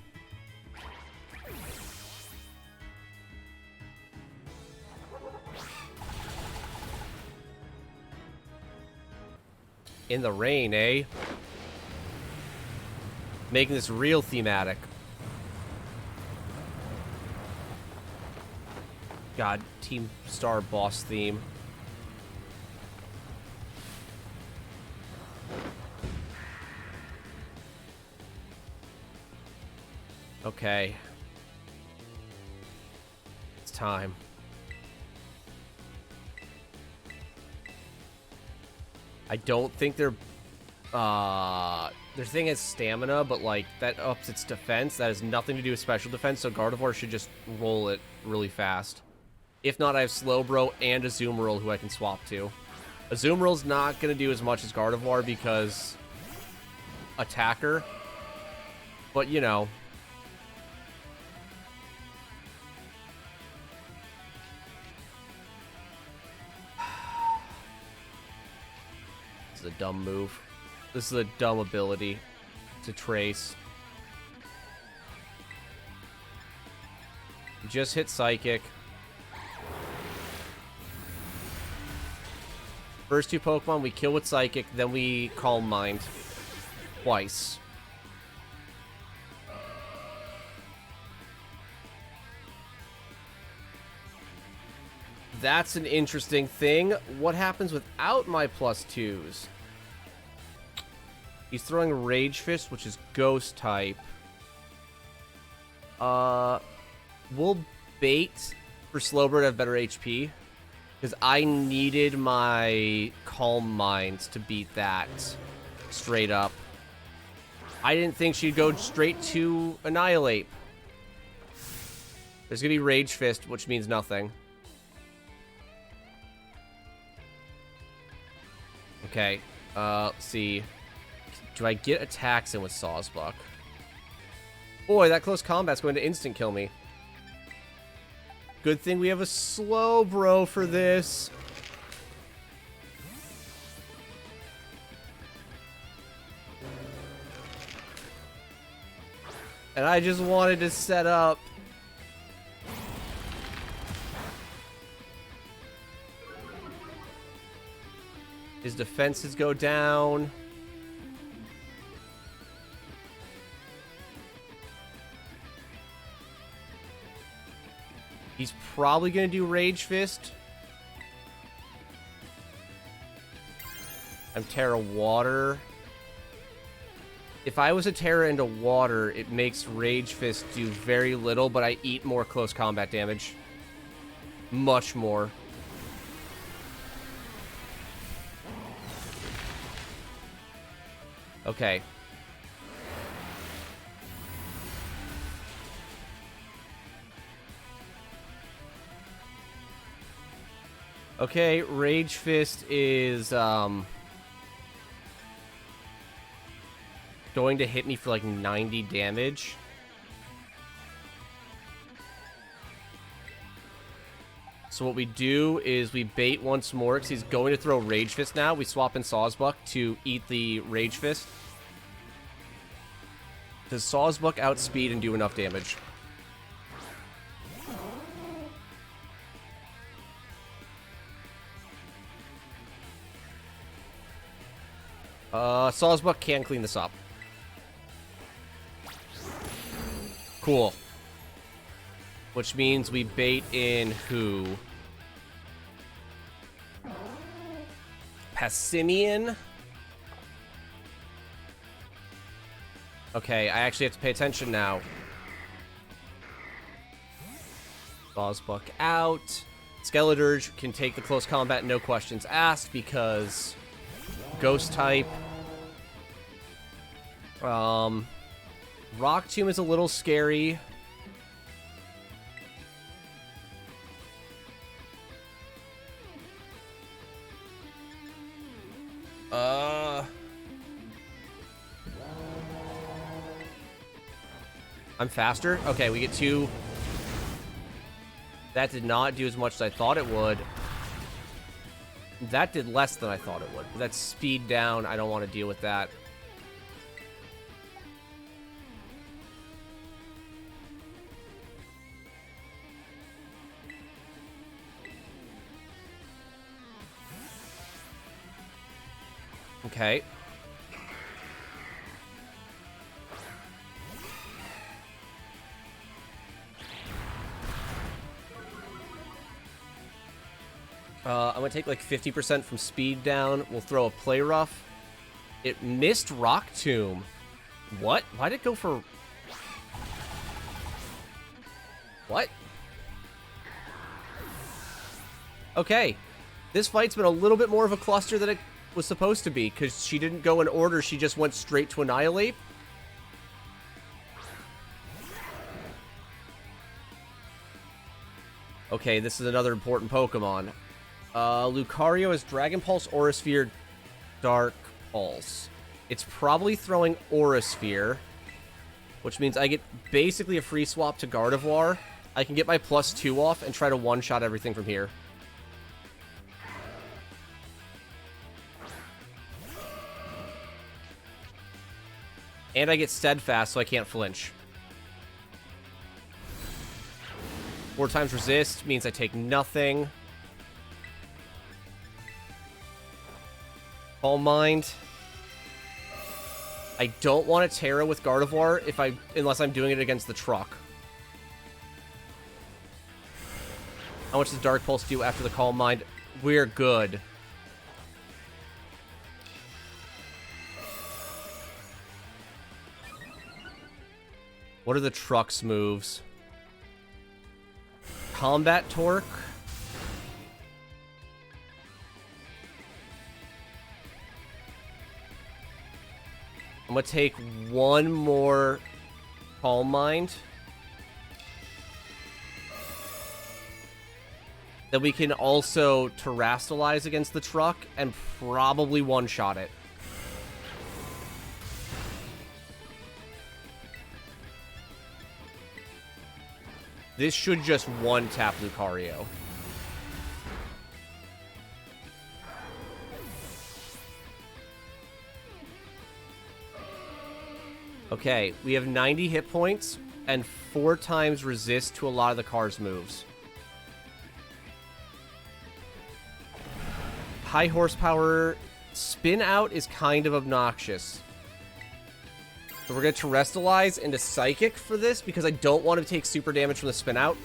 Speaker 2: In the rain, eh? Making this real thematic. God, Team Star boss theme. Okay. It's time. I don't think their thing has stamina, but like that ups its defense. That has nothing to do with special defense, so Gardevoir should just roll it really fast. If not, I have Slowbro and Azumarill who I can swap to. Azumarill's not going to do as much as Gardevoir because attacker, but you know. This is a dumb move. This is a dumb ability to trace. Just hit Psychic. First two Pokemon we kill with Psychic, then we Calm Mind. Twice. That's an interesting thing. What happens without my +2s?
Speaker 1: He's throwing Rage Fist, which is Ghost type. We'll bait for Slowbro to have better HP. Because I needed my Calm Mind to beat that straight up. I didn't think she'd go straight to Annihilate. There's going to be Rage Fist, which means nothing. Okay, let's see. Do I get attacks in with Sawsbuck? Boy, that close combat's going to instant kill me. Good thing we have a Slowbro for this. And I just wanted to set up. His defenses go down. He's probably going to do Rage Fist. I'm Terra Water. If I was a Terra into Water, it makes Rage Fist do very little, but I eat more close combat damage. Much more. Okay. Okay, Rage Fist is, going to hit me for like 90 damage. So what we do is we bait once more because he's going to throw Rage Fist now. We swap in Sawsbuck to eat the Rage Fist. Does Sawsbuck outspeed and do enough damage? Sawsbuck can clean this up. Cool. Which means we bait in who? Passimian? Okay, I actually have to pay attention now. Sawsbuck out. Skeledirge can take the close combat, no questions asked, because Ghost type. Rock Tomb is a little scary. I'm faster? Okay, we get 2. That did not do as much as I thought it would. That did less than I thought it would. But that's speed down. I don't want to deal with that. Okay. I'm going to take like 50% from speed down. We'll throw a Play Rough. It missed Rock Tomb. What? Why did it go for... What? Okay. This fight's been a little bit more of a cluster than it was supposed to be, because she didn't go in order. She just went straight to Annihilate. Okay, this is another important Pokemon. Lucario has Dragon Pulse, Aura Sphere, Dark Pulse. It's probably throwing Aura Sphere, which means I get basically a free swap to Gardevoir. I can get my +2 off and try to one-shot everything from here. And I get Steadfast, so I can't flinch. 4 times resist means I take nothing. Calm Mind. I don't want to Terra with Gardevoir unless I'm doing it against the truck. How much does Dark Pulse do after the Calm Mind? We're good.
Speaker 2: What are the truck's moves? Combat torque. I'm gonna take one more Calm Mind. Then we can also terrestrialize against the truck and probably one-shot it. This should just one-tap Lucario. Okay, we have 90 hit points and 4 times resist to a lot of the car's moves. High horsepower spin out is kind of obnoxious. So we're going to terrestrialize into Psychic for this because I don't want to take super damage from the spin out.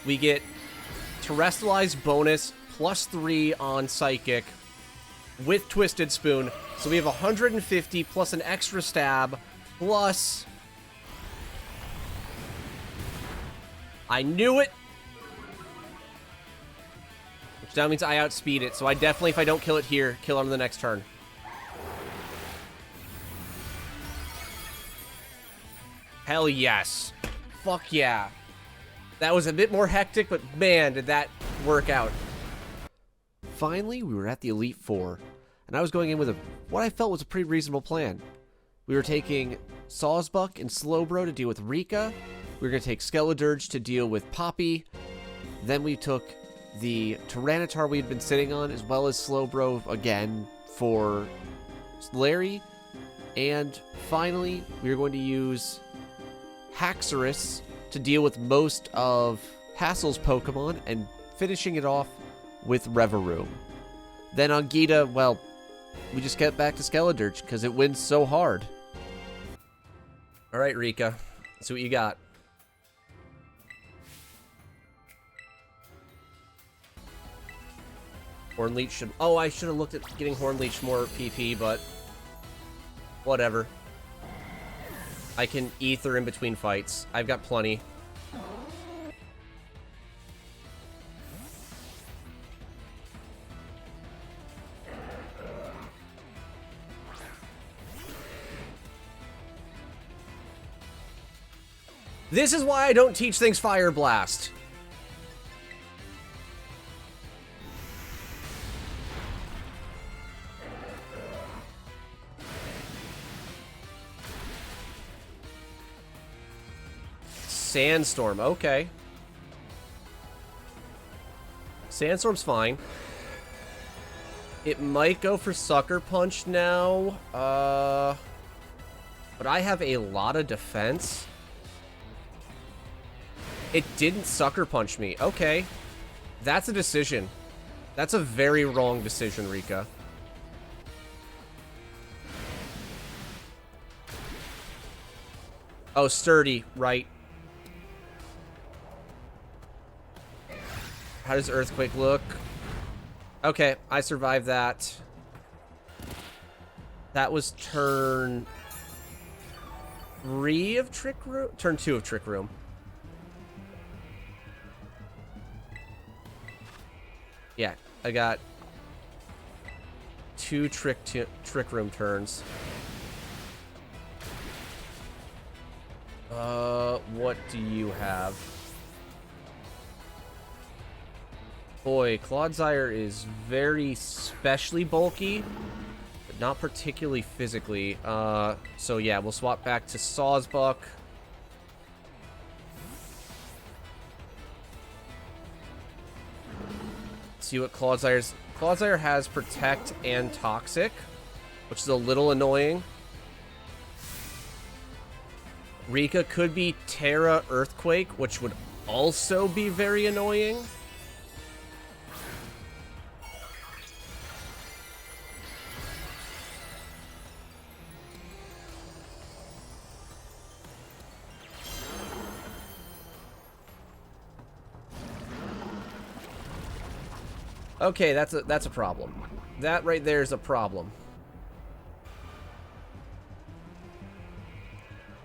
Speaker 2: We get terrestrialize bonus +3 on Psychic with Twisted Spoon. So we have 150 plus an extra stab plus... I knew it! Which now means I outspeed it, so I definitely, if I don't kill it here, kill it on the next turn. Hell yes. Fuck yeah. That was a bit more hectic, but man, did that work out. Finally, we were at the Elite Four, and I was going in with what I felt was a pretty reasonable plan. We were taking Sawsbuck and Slowbro to deal with Rika. We were going to take Skeledirge to deal with Poppy. Then we took the Tyranitar we had been sitting on, as well as Slowbro again for Larry. And finally, we were going to use Haxorus to deal with most of Hassle's Pokemon, and finishing it off with Reverum. Then on Gita, well, we just get back to Skeledirge because it wins so hard. Alright, Rika. Let's see what you got. Hornleech should... Oh, I should have looked at getting Hornleech more PP, but... whatever. I can Ether in between fights. I've got plenty. This is why I don't teach things Fire Blast. Sandstorm, okay. Sandstorm's fine. It might go for Sucker Punch now. But I have a lot of defense. It didn't Sucker Punch me. Okay. That's a decision. That's a very wrong decision, Rika. Oh, Sturdy, right. How does Earthquake look? Okay, I survived that. That was turn 3 of Trick Room? Turn 2 of Trick Room. Yeah, I got 2 Trick Room turns. What do you have? Boy, Clodsire is very specially bulky, but not particularly physically. So yeah, we'll swap back to Sawsbuck. See what Clodzire's... Clodzire has Protect and Toxic, which is a little annoying. Rika could be Terra Earthquake, which would also be very annoying. Okay, that's a problem. That right there is a problem.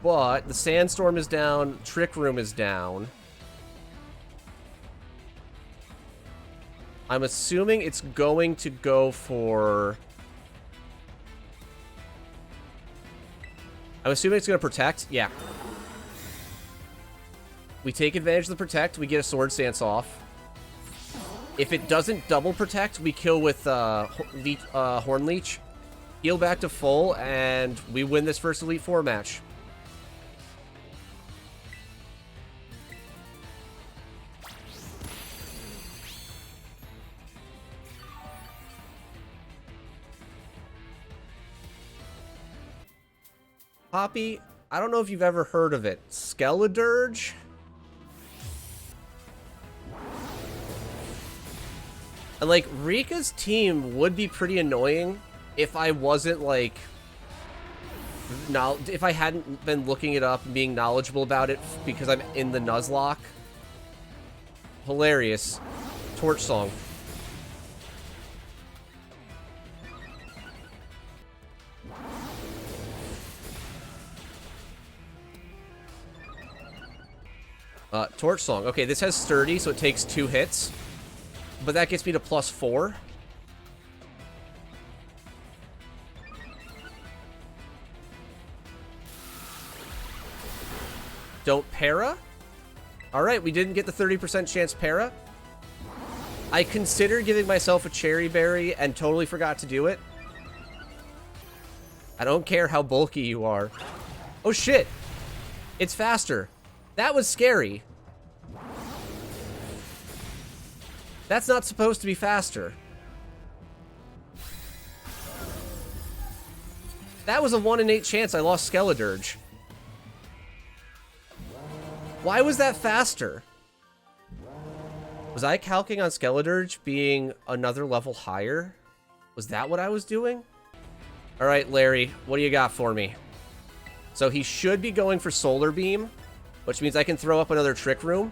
Speaker 2: But the Sandstorm is down. Trick Room is down. I'm assuming it's going to go for... I'm assuming it's going to protect. Yeah. We take advantage of the protect. We get a Sword Stance off. If it doesn't double protect, we kill with Horn Leech. Heal back to full, and we win this first Elite Four match. Poppy, I don't know if you've ever heard of it. Skeledirge? And, like, Rika's team would be pretty annoying if I wasn't, like... if I hadn't been looking it up and being knowledgeable about it because I'm in the Nuzlocke. Hilarious. Torch Song. Torch Song. Okay, this has Sturdy, so it takes 2 hits. But that gets me to +4. Don't para? Alright, we didn't get the 30% chance para. I considered giving myself a Cherry Berry and totally forgot to do it. I don't care how bulky you are. Oh shit! It's faster. That was scary. That's not supposed to be faster. That was a 1 in 8 chance I lost Skeledirge. Why was that faster? Was I calcing on Skeledirge being another level higher? Was that what I was doing? Alright, Larry, what do you got for me? So he should be going for Solar Beam, which means I can throw up another Trick Room.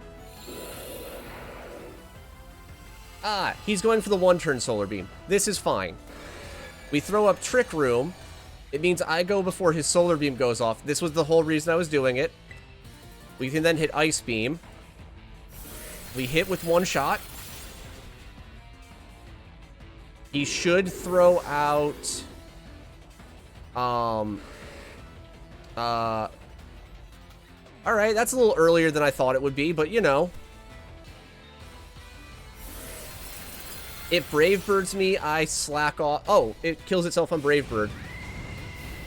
Speaker 2: Ah, he's going for the 1-turn Solar Beam. This is fine. We throw up Trick Room. It means I go before his Solar Beam goes off. This was the whole reason I was doing it. We can then hit Ice Beam. We hit with 1 shot. He should throw out... Alright, that's a little earlier than I thought it would be, but you know. It Brave Birds me, I slack off. Oh, it kills itself on Brave Bird.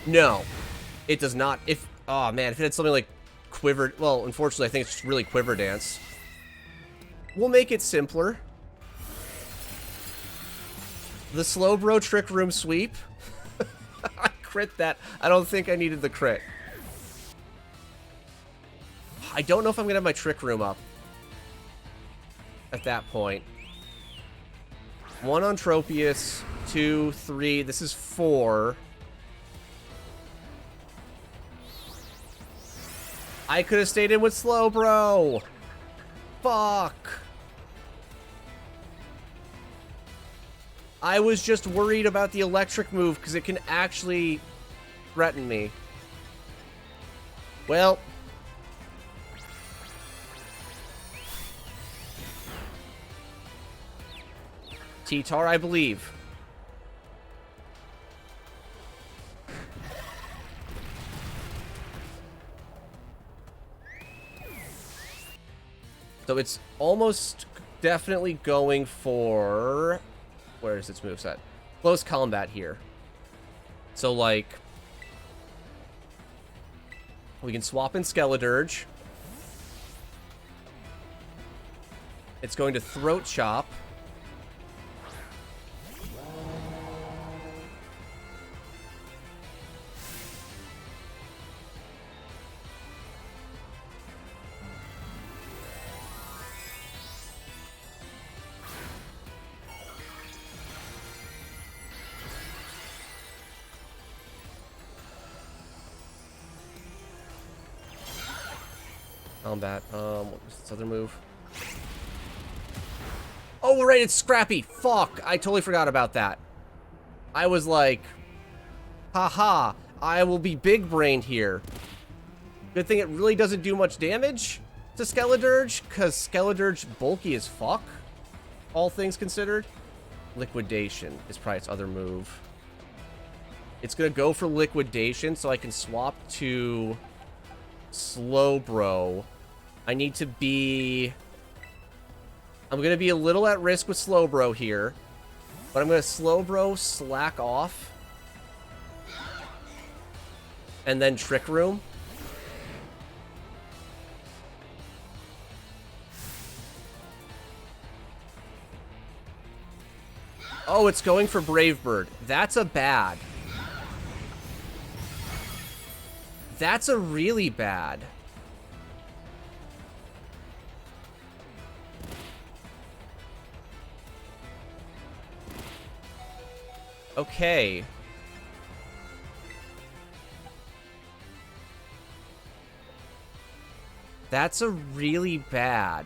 Speaker 2: No, it does not. If, oh man, if it had something like Quiver, well, unfortunately, I think it's just really Quiver Dance. We'll make it simpler. The Slowbro Trick Room Sweep. I crit that. I don't think I needed the crit. I don't know if I'm going to have my Trick Room up at that point. 1 on Tropius, 2, 3, this is 4. I could have stayed in with Slowbro. Fuck. I was just worried about the electric move because it can actually threaten me. Well. T-Tar, I believe. So it's almost definitely going for... Where is its moveset? Close combat here. So, like... We can swap in Skeledirge. It's going to Throat Chop. Combat. What was this other move? Oh, right, it's Scrappy. Fuck, I totally forgot about that. I was like, haha, I will be big-brained here. Good thing it really doesn't do much damage to Skeledirge, because Skeledirge bulky as fuck, all things considered. Liquidation is probably its other move. It's going to go for Liquidation, so I can swap to Slowbro. I need to be... I'm going to be a little at risk with Slowbro here, but I'm going to Slowbro, Slack Off, and then Trick Room. Oh, it's going for Brave Bird. That's a bad. That's a really bad. Okay. That's a really bad.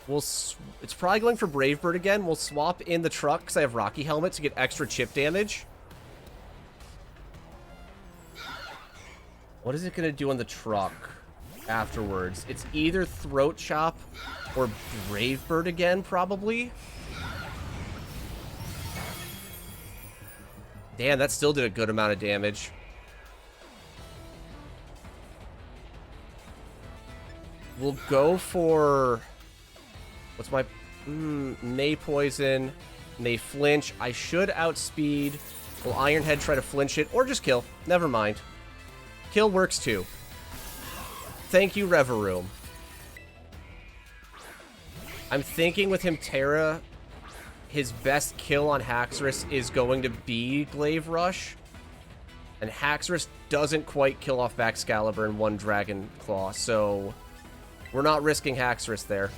Speaker 2: It's probably going for Brave Bird again. We'll swap in the truck because I have Rocky Helmet to get extra chip damage. What is it going to do on the truck afterwards? It's either Throat Chop or Brave Bird again, probably. Damn, that still did a good amount of damage. We'll go for... What's my... May Poison. May Flinch. I should outspeed. Will Ironhead try to flinch it? Or just kill. Never mind. Kill works too. Thank you, Reveroom. I'm thinking with him Terra, his best kill on Haxorus is going to be Glaive Rush. And Haxorus doesn't quite kill off Baxcalibur in one Dragon Claw, so we're not risking Haxorus there.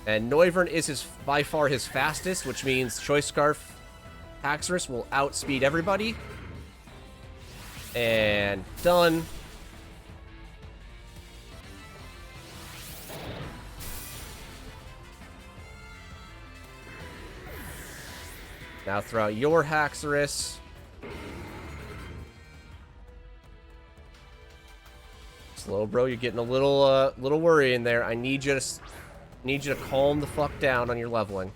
Speaker 2: And Noivern is by far his fastest, which means Choice Scarf Haxorus will outspeed everybody. And done. Now throw out your Haxorus. Slowbro, you're getting a little worry in there. I need you to calm the fuck down on your leveling.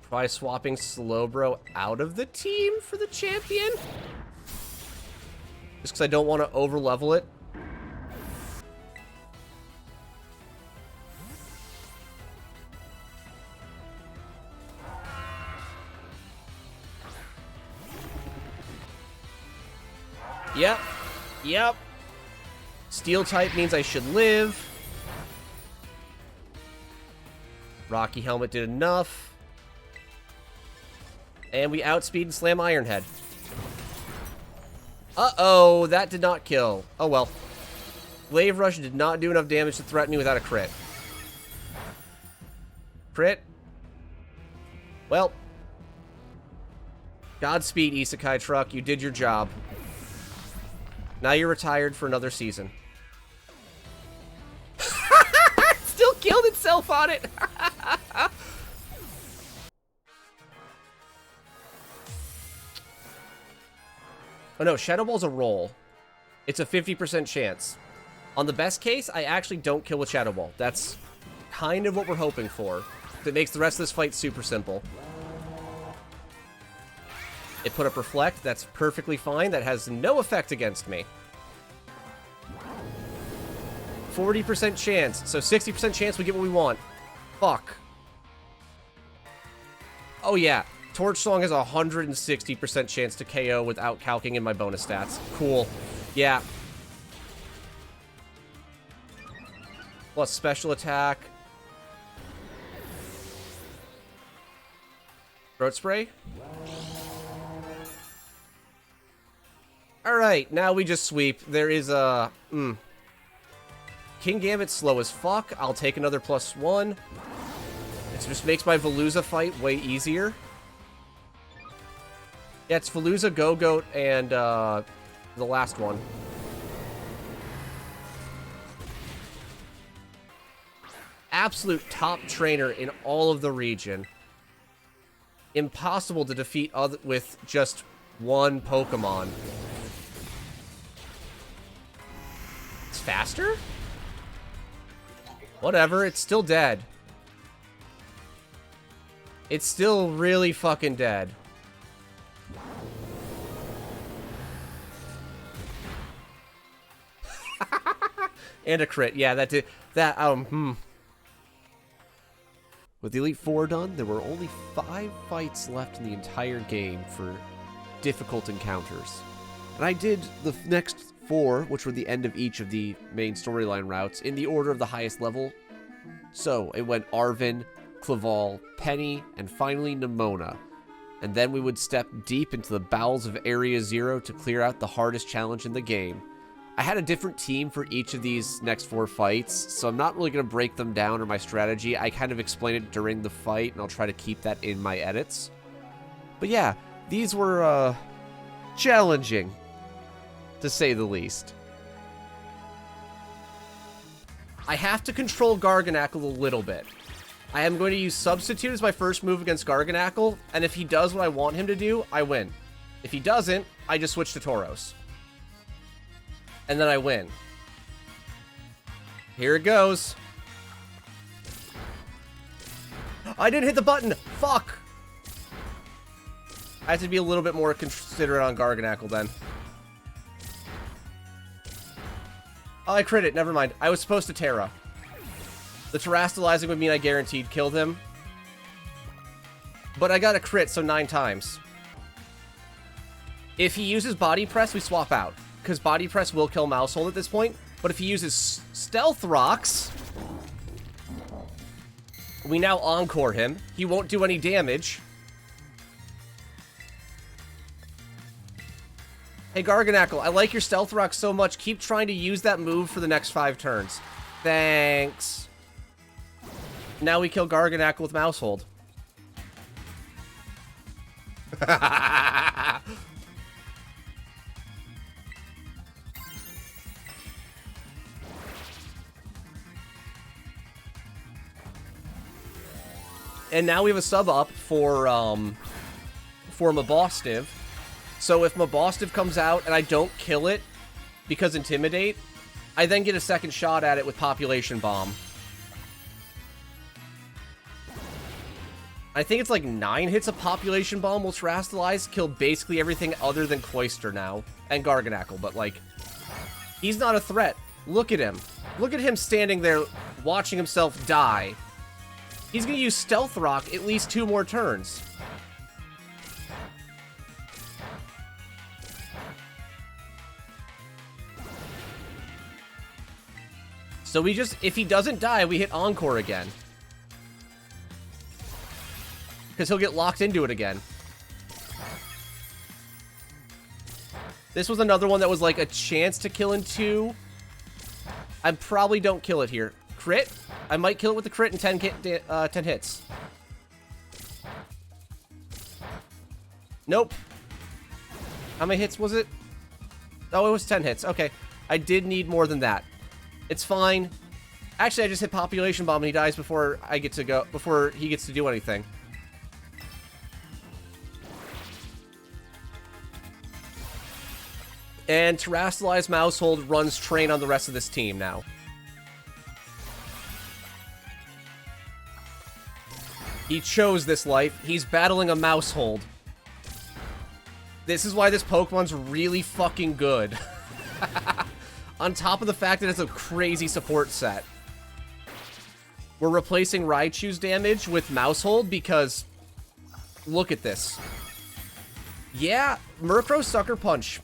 Speaker 2: Try swapping Slowbro out of the team for the champion. Just because I don't want to over-level it. Yep. Yep. Steel type means I should live. Rocky Helmet did enough. And we outspeed and slam Ironhead. Uh-oh, that did not kill. Oh well. Glaive Rush did not do enough damage to threaten me without a crit. Crit. Well. Godspeed, Isekai Truck. You did your job. Now you're retired for another season. Still killed itself on it. Oh no, Shadow Ball's a roll. It's a 50% chance. On the best case, I actually don't kill with Shadow Ball. That's kind of what we're hoping for. That makes the rest of this fight super simple. It put up Reflect. That's perfectly fine. That has no effect against me. 40% chance. So 60% chance we get what we want. Fuck. Oh yeah. Torch Song has a 160% chance to KO without calcing in my bonus stats. Cool. Yeah. Plus special attack. Throat Spray. Alright, now we just sweep. There is a... King Gambit's slow as fuck. I'll take another +1. It just makes my Veluza fight way easier. Yeah, it's Veluza, Go-Goat, and the last one. absolute top trainer in all of the region. Impossible to defeat with just one Pokemon. It's faster? Whatever, it's still dead. It's still really fucking dead. And a crit. Yeah, that did... That, With the Elite Four done, there were only 5 fights left in the entire game for difficult encounters. And I did the next 4, which were the end of each of the main storyline routes, in the order of the highest level. So, it went Arven, Claval, Penny, and finally Nimona. And then we would step deep into the bowels of Area Zero to clear out the hardest challenge in the game. I had a different team for each of these next 4 fights, so I'm not really going to break them down or my strategy. I kind of explain it during the fight, and I'll try to keep that in my edits. But yeah, these were, challenging, to say the least. I have to control Garganacl a little bit. I am going to use Substitute as my first move against Garganacl, and if he does what I want him to do, I win. If he doesn't, I just switch to Tauros. And then I win. Here it goes. I didn't hit the button! Fuck! I have to be a little bit more considerate on Garganacl then. Oh, I crit it. Never mind. I was supposed to Terra. The Terastallizing would mean I guaranteed killed him. But I got a crit, so 9 times. If he uses Body Press, we swap out. Because Body Press will kill Mousehold at this point. But if he uses Stealth Rocks, we now Encore him. He won't do any damage. Hey, Garganacl, I like your Stealth Rock so much. Keep trying to use that move for the next 5 turns. Thanks. Now we kill Garganacl with Mousehold. And now we have a sub up for Mabostiv. So if Mabostiv comes out and I don't kill it because Intimidate, I then get a second shot at it with Population Bomb. I think it's like 9 hits of Population Bomb will Terastallize, kill basically everything other than Cloyster now. And Garganacl, but like, he's not a threat. Look at him. Look at him standing there watching himself die. He's gonna use Stealth Rock at least 2 more turns. So we just, if he doesn't die, we hit Encore again. Because he'll get locked into it again. This was another one that was like a chance to kill in 2. I probably don't kill it here. Crit? I might kill it with the crit in 10 hits. Nope. How many hits was it? Oh, it was 10 hits. Okay. I did need more than that. It's fine. Actually, I just hit Population Bomb and he dies before I get to go, before he gets to do anything. And Terastallized Mousehold runs train on the rest of this team now. He chose this life. He's battling a Mousehold. This is why this Pokemon's really fucking good. On top of the fact that it's a crazy support set. We're replacing Raichu's damage with Mousehold because... Look at this. Yeah, Murkrow's Sucker Punch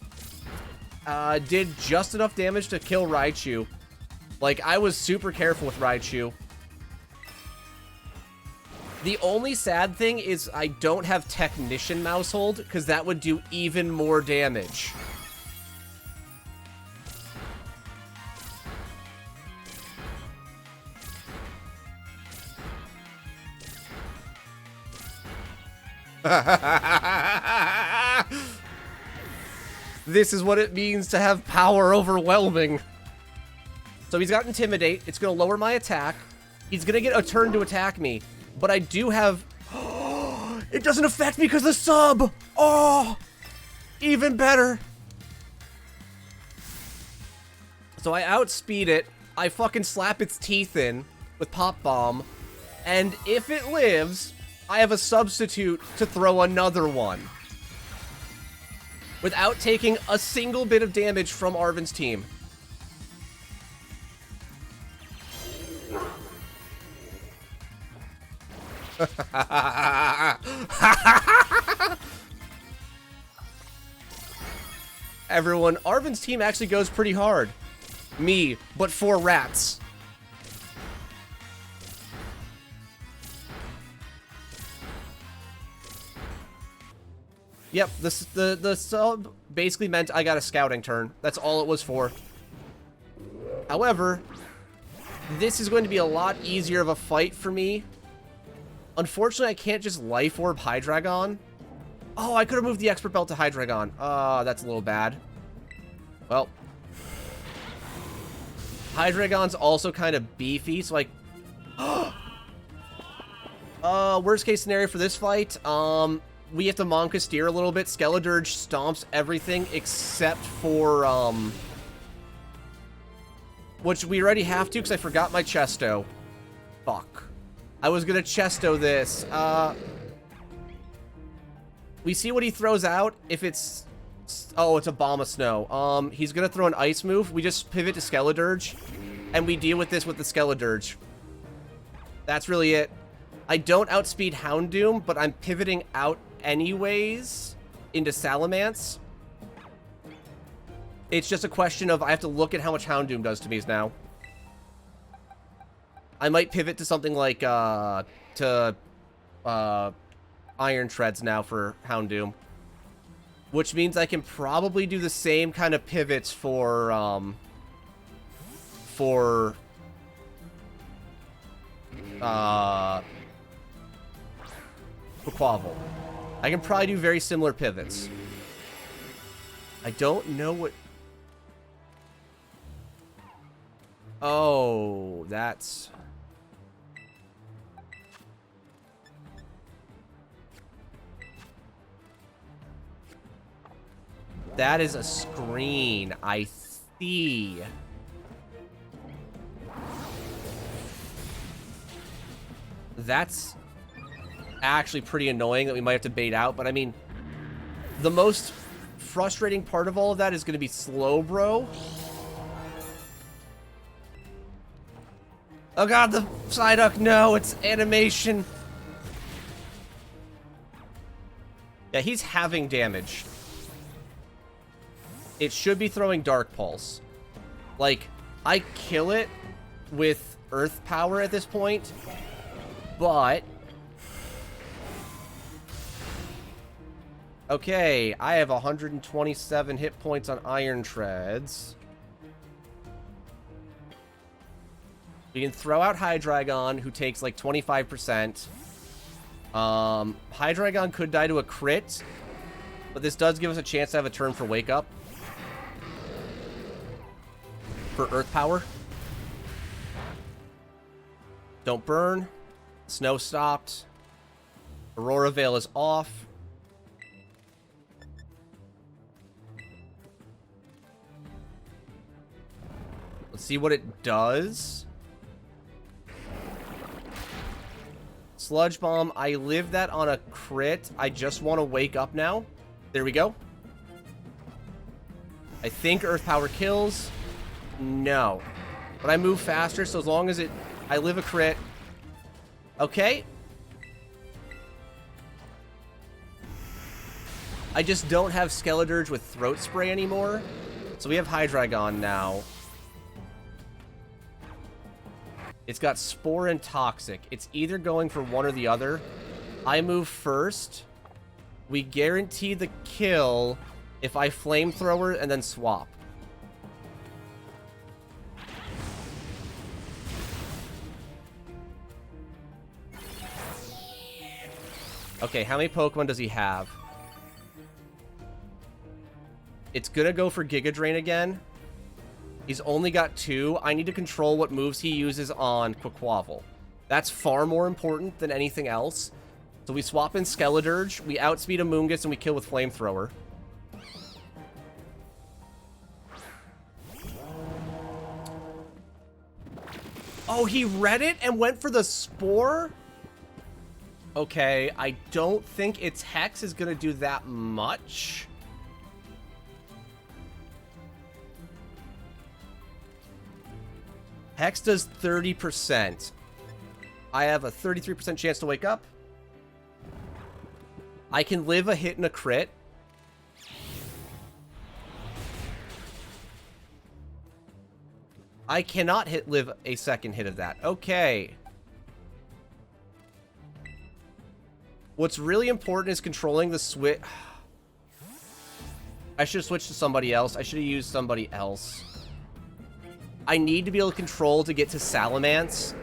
Speaker 2: did just enough damage to kill Raichu. Like, I was super careful with Raichu. The only sad thing is I don't have Technician Mousehold, because that would do even more damage. This is what it means to have power overwhelming. So he's got Intimidate. It's going to lower my attack. He's gonna get a turn to attack me, but I do have... It doesn't affect me because of the sub! Oh! Even better! So I outspeed it, I fucking slap its teeth in with Pop Bomb, and if it lives, I have a substitute to throw another one. Without taking a single bit of damage from Arven's team. Everyone, Arven's team actually goes pretty hard. Me, but 4 rats. Yep, the sub basically meant I got a scouting turn. That's all it was for. However, this is going to be a lot easier of a fight for me. Unfortunately, I can't just Life Orb Hydreigon. Oh, I could have moved the Expert Belt to Hydreigon. That's a little bad. Well. Hydreigon's also kind of beefy, so like... worst case scenario for this fight, we have to Monka steer a little bit. Skeledirge stomps everything except for, which we already have to because I forgot my Chesto. Fuck. I was gonna Chesto this. We see what he throws out. If it's... Oh, it's a Bomb of Snow. He's gonna throw an Ice move. We just pivot to Skeledirge, and we deal with this with the Skeledirge. That's really it. I don't outspeed Houndoom, but I'm pivoting out anyways into Salamence. It's just a question of I have to look at how much Houndoom does to me now. I might pivot to something like, Iron Treads now for Houndoom. Which means I can probably do the same kind of pivots for Quavel. I can probably do very similar pivots. I don't know what... Oh, that's... That is a screen. I see. That's actually pretty annoying that we might have to bait out, but I mean, the most frustrating part of all of that is going to be slow, bro. Oh god, the Psyduck, no, it's animation. Yeah, he's having damage. It should be throwing Dark Pulse. Like, I kill it with Earth Power at this point, but... Okay, I have 127 hit points on Iron Treads. We can throw out Hydreigon, who takes like 25%. Hydreigon could die to a crit, but this does give us a chance to have a turn for Wake Up. For Earth Power. Don't burn. Snow stopped. Aurora Veil is off. Let's see what it does. Sludge Bomb. I lived that on a crit. I just want to wake up now. There we go. I think Earth Power kills. No. But I move faster, so as long as I live a crit. Okay. I just don't have Skeledirge with Throat Spray anymore. So we have Hydreigon now. It's got Spore and Toxic. It's either going for one or the other. I move first. We guarantee the kill if I Flamethrower and then swap. Okay, how many Pokemon does he have? It's gonna go for Giga Drain again. He's only got 2. I need to control what moves he uses on Quaquaval.
Speaker 1: That's far more important than anything else. So we swap in Skeledirge, we outspeed Amoonguss, and we kill with Flamethrower. Oh, he read it and went for the Spore? Okay, I don't think its Hex is going to do that much. Hex does 30%. I have a 33% chance to wake up. I can live a hit and a crit. I cannot live a second hit of that. Okay. What's really important is controlling the switch. I should have switched to somebody else. I should have used somebody else. I need to be able to control to get to Salamence.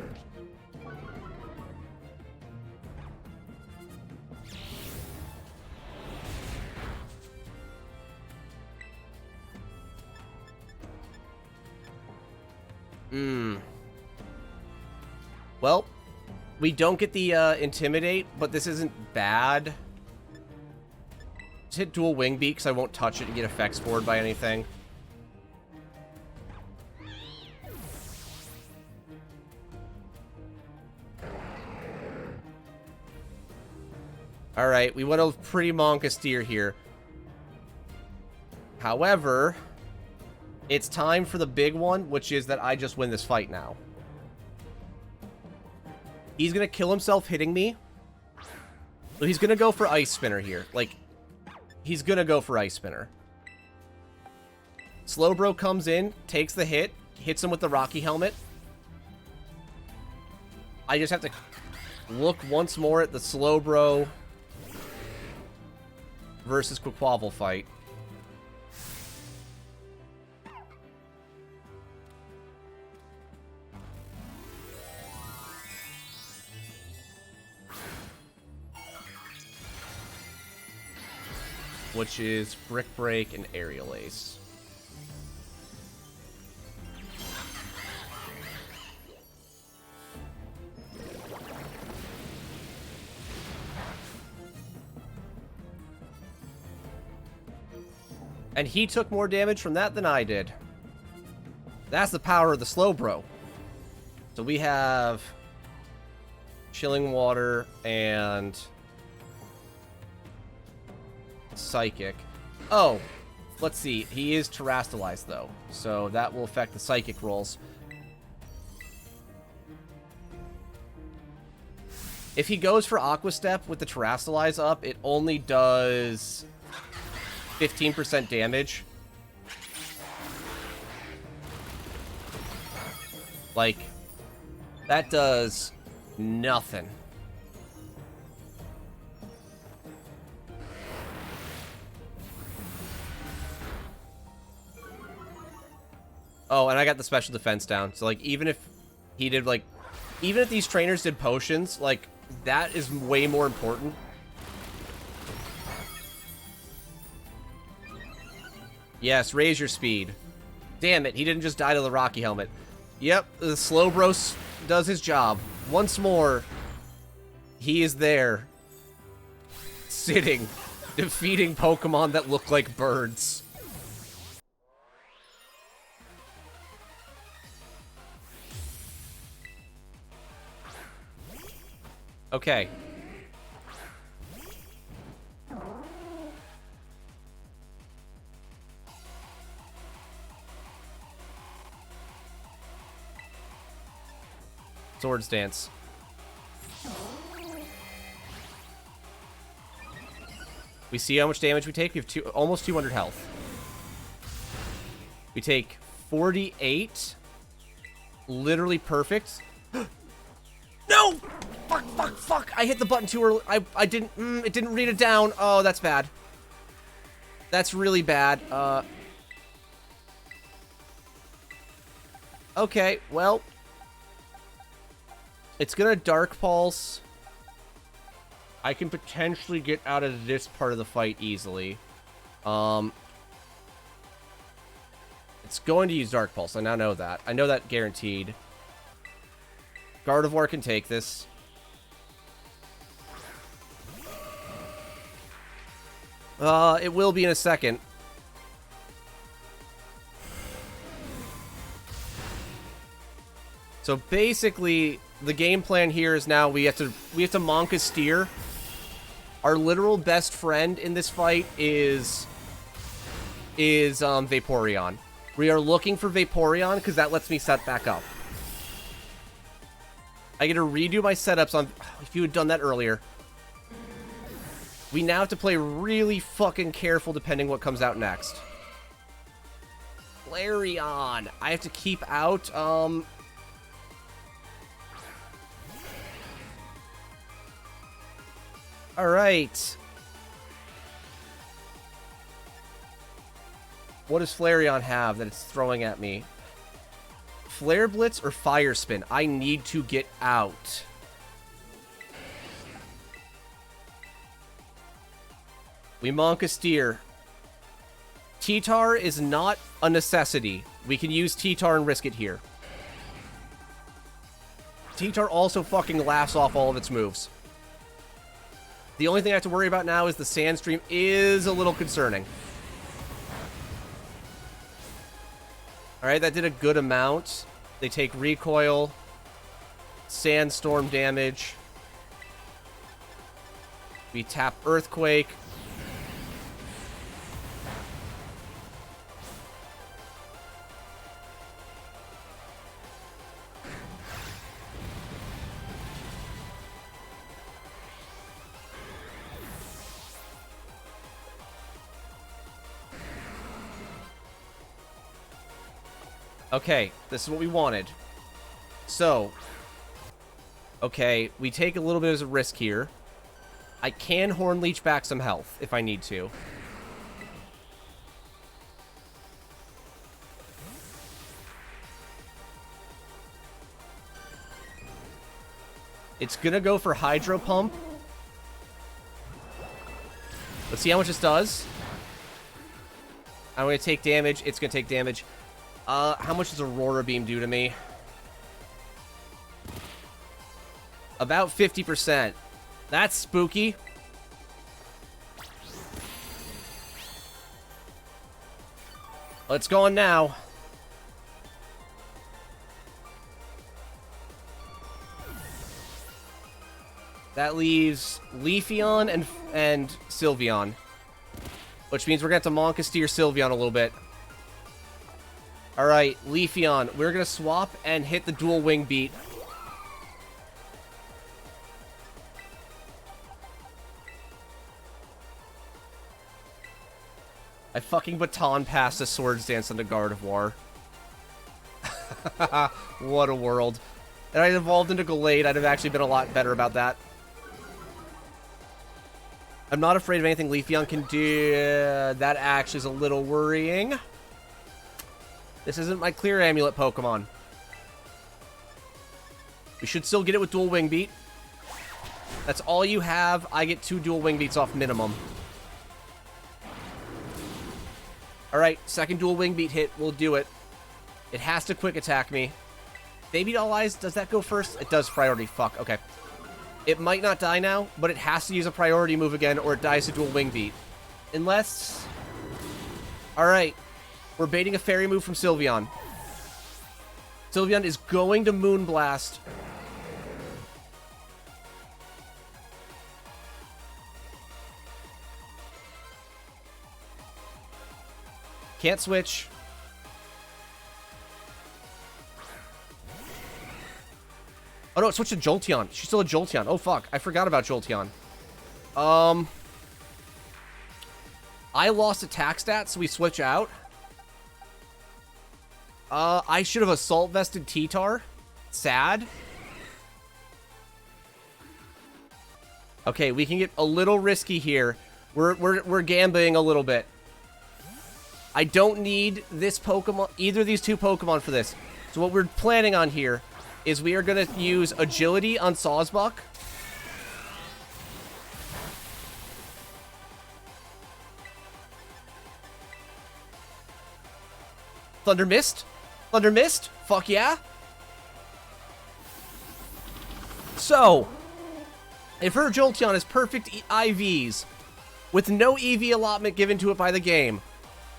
Speaker 1: Well, we don't get the Intimidate, but this isn't bad. Just hit dual Wing Beat because I won't touch it and get effects forward by anything. Alright, we went a pretty Monkasteer here. However, it's time for the big one, which is that I just win this fight now. He's gonna kill himself hitting me. So he's gonna go for Ice Spinner here. Like, he's gonna go for Ice Spinner. Slowbro comes in, takes the hit, hits him with the Rocky Helmet. I just have to look once more at the Slowbro versus Quaquaval fight. Which is Brick Break and Aerial Ace. And he took more damage from that than I did. That's the power of the Slowbro. So we have Chilling Water and Psychic. Oh, let's see. He is Terastallized, though. So that will affect the Psychic rolls. If he goes for Aqua Step with the Terastallize up, it only does 15% damage. Like, that does nothing. Oh, and I got the special defense down. So, like, even if he did, like... Even if these trainers did potions, like, that is way more important. Yes, raise your speed. Damn it, he didn't just die to the Rocky Helmet. Yep, the Slowbro does his job. Once more, he is there. Sitting. Defeating Pokemon that look like birds. Okay. Swords Dance. We see how much damage we take. We have almost 200 health. We take 48. Literally perfect. No! Fuck, fuck, fuck! I hit the button too early. I didn't, it didn't read it down. Oh, that's bad. That's really bad. Okay, well. It's gonna Dark Pulse. I can potentially get out of this part of the fight easily. It's going to use Dark Pulse. I now know that. I know that guaranteed. Gardevoir can take this. It will be in a second. So basically, the game plan here is now we have to Monka Steer. Our literal best friend in this fight is Vaporeon. We are looking for Vaporeon because that lets me set back up. I get to redo my setups on... If you had done that earlier. We now have to play really fucking careful depending what comes out next. Flareon. I have to keep out... Alright. What does Flareon have that it's throwing at me? Flare Blitz or Fire Spin? I need to get out. We Monka Steer. T-Tar is not a necessity. We can use T-Tar and risk it here. T-Tar also fucking laughs off all of its moves. The only thing I have to worry about now is the Sandstream is a little concerning. Alright, that did a good amount. They take recoil, sandstorm damage. We tap Earthquake. Okay, this is what we wanted. So, okay, we take a little bit of a risk here. I can Horn Leech back some health if I need to. It's gonna go for Hydro Pump. Let's see how much this does. I'm gonna take damage. It's gonna take damage. How much does Aurora Beam do to me? About 50%. That's spooky. Let's go on now. That leaves Leafeon and Sylveon. Which means we're going to have to Monka Steer Sylveon a little bit. Alright, Leafeon. We're going to swap and hit the dual wing beat. I fucking baton passed a Swords Dance on the Gardevoir. What a world. And I'd evolved into Gallade, I'd have actually been a lot better about that. I'm not afraid of anything Leafeon can do. That actually is a little worrying. This isn't my Clear Amulet Pokemon. We should still get it with Dual Wing Beat. That's all you have. I get 2 Dual Wing Beats off minimum. Alright, second Dual Wing Beat hit. We'll do it. It has to Quick Attack me. Baby Doll Eyes, does that go first? It does priority. Fuck, okay. It might not die now, but it has to use a priority move again or it dies to Dual Wing Beat. Unless... Alright. We're baiting a Fairy move from Sylveon. Sylveon is going to Moonblast. Can't switch. Oh no, it switched to Jolteon. She's still a Jolteon. Oh fuck, I forgot about Jolteon. I lost attack stats, so we switch out. I should have Assault Vested T-Tar. Sad. Okay, we can get a little risky here. We're gambling a little bit. I don't need this Pokemon, either of these 2 Pokemon for this. So what we're planning on here is we are going to use Agility on Sawsbuck. Thunder Mist? Thunder Mist? Fuck yeah.
Speaker 2: So, if her Jolteon is perfect IVs, with no EV allotment given to it by the game,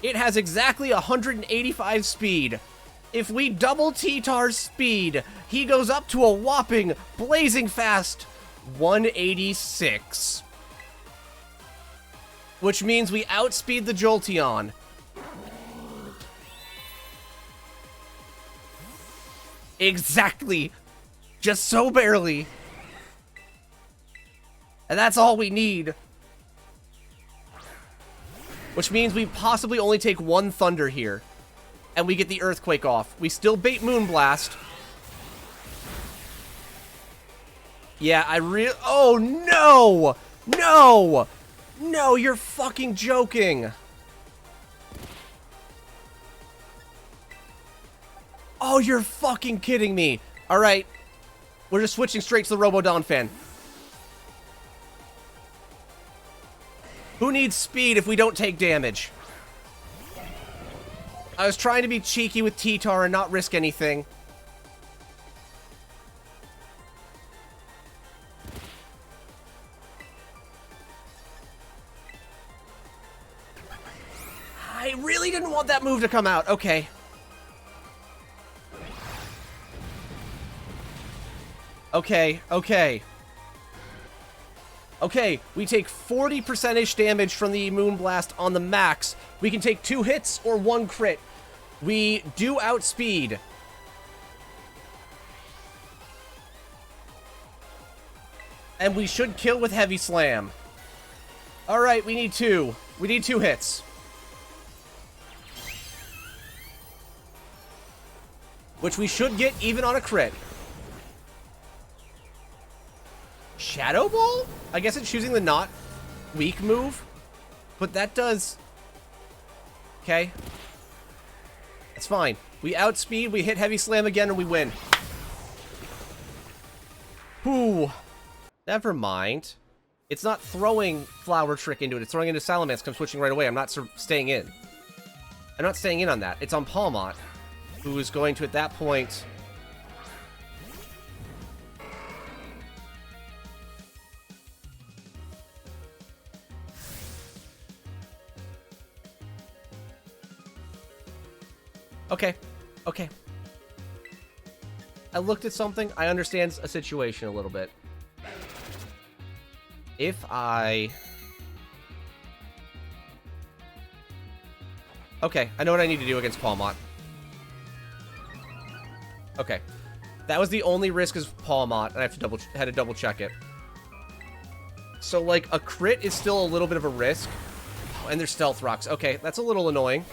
Speaker 2: it has exactly 185 speed. If we double T-Tar's speed, he goes up to a whopping, blazing fast 186. Which means we outspeed the Jolteon. Exactly. Just so barely. And that's all we need. Which means we possibly only take one Thunder here. And we get the Earthquake off. We still bait Moonblast. Yeah, oh, no! No! No, you're fucking joking. Oh, you're fucking kidding me. All right. We're just switching straight to the Robodon fan. Who needs speed if we don't take damage? I was trying to be cheeky with T-Tar and not risk anything. I really didn't want that move to come out. Okay. Okay, okay. Okay, we take 40% damage from the Moonblast on the max. We can take 2 hits or 1 crit. We do outspeed. And we should kill with Heavy Slam. Alright, we need 2. We need 2 hits. Which we should get even on a crit. Shadow Ball? I guess it's choosing the not weak move. But that does... Okay. That's fine. We outspeed, we hit Heavy Slam again, and we win. Whew. Never mind. It's not throwing Flower Trick into it. It's throwing into Salamence. I'm switching right away. I'm not staying in. I'm not staying in on that. It's on Palmont, who is going to, at that point... Okay. Okay. I looked at something. I understand a situation a little bit. If I... Okay, I know what I need to do against Palmont. Okay. That was the only risk is Palmont, and I have to had to double check it. So, like, a crit is still a little bit of a risk. Oh, and there's Stealth Rocks. Okay, that's a little annoying.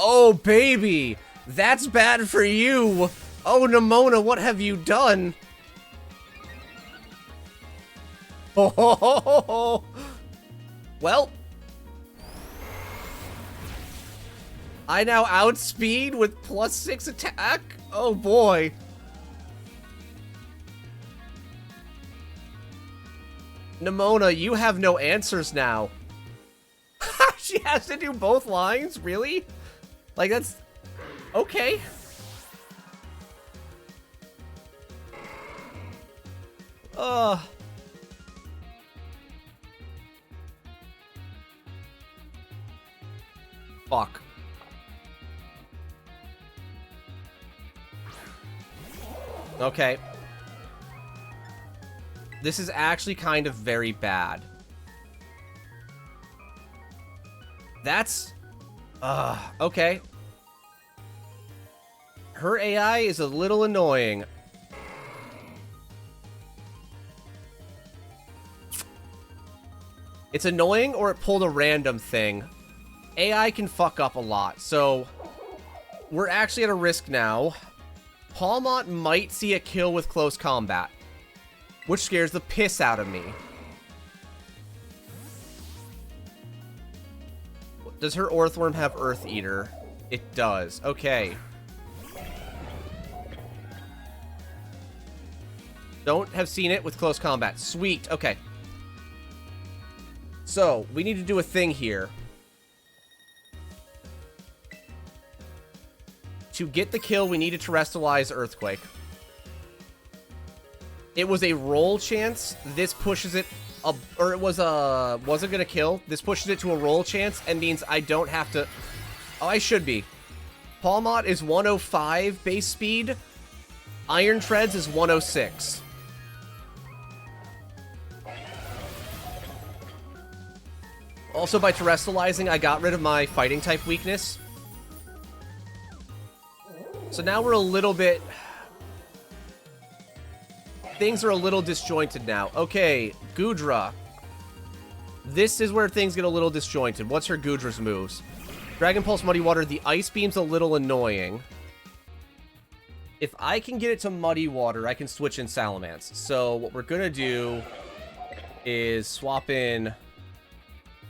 Speaker 2: Oh, baby! That's bad for you! Oh, Nimona, what have you done? Oh, well, I now outspeed with +6 attack? Oh, boy. Nimona, you have no answers now. She has to do both lines? Really? Like, that's... Okay. Fuck. Okay. This is actually kind of very bad. That's... okay. Her AI is a little annoying. It's annoying or it pulled a random thing. AI can fuck up a lot, so we're actually at a risk now. Palmont might see a kill with close combat, which scares the piss out of me. Does her Orthworm have Earth Eater? It does. Okay. Don't have seen it with close combat. Sweet. Okay. So, we need to do a thing here. To get the kill, we need to terrestrialize Earthquake. It was a roll chance. This pushes it up, or it was a, wasn't gonna kill. This pushes it to a roll chance and means I don't have to, oh, I should be. Palmot is 105 base speed. Iron Treads is 106. Also, by terrestrializing, I got rid of my fighting type weakness. So now we're a little bit... Things are a little disjointed now. Okay, Goodra. This is where things get a little disjointed. What's her Goodra's moves? Dragon Pulse, Muddy Water. The Ice Beam's a little annoying. If I can get it to Muddy Water, I can switch in Salamence. So what we're going to do is swap in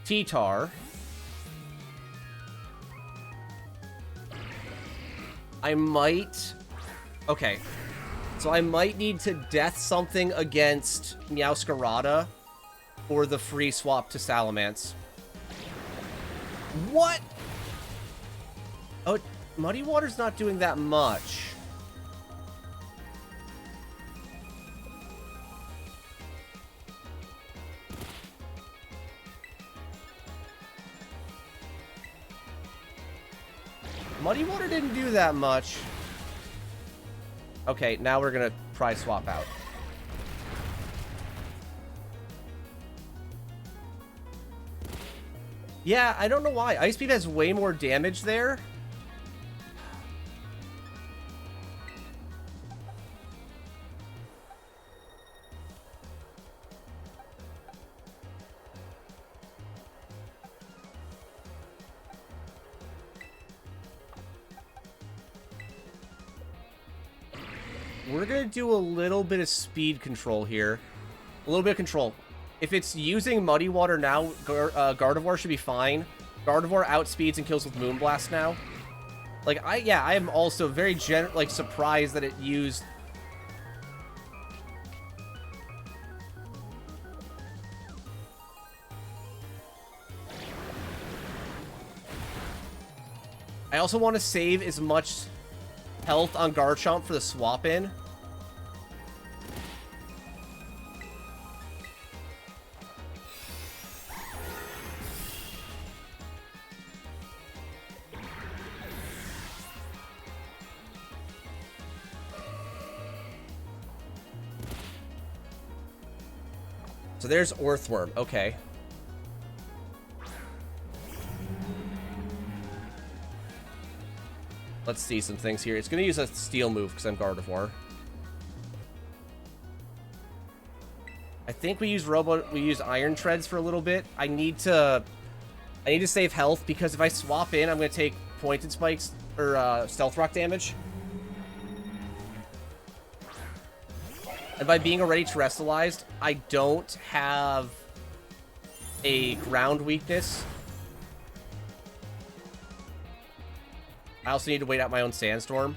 Speaker 2: T-Tar. I might... Okay. So I might need to death something against Meowscarada or the free swap to Salamence. What? Oh, Muddy Water's not doing that much. Muddy Water didn't do that much. Okay, now we're gonna try swap out. Yeah, I don't know why. Ice Beam has way more damage there. We're going to do a little bit of speed control here. A little bit of control. If it's using Muddy Water now, Gardevoir should be fine. Gardevoir outspeeds and kills with Moonblast now. Like, I am also very surprised that it used... I also want to save as much health on Garchomp for the swap in. So there's Earthworm. Okay. Let's see some things here. It's going to use a Steel move because I'm Gardevoir. I think we use Iron Treads for a little bit. I need to save health because if I swap in, I'm going to take Pointed Spikes or Stealth Rock damage. And by being already terrestrialized, I don't have a ground weakness. I also need to wait out my own Sandstorm.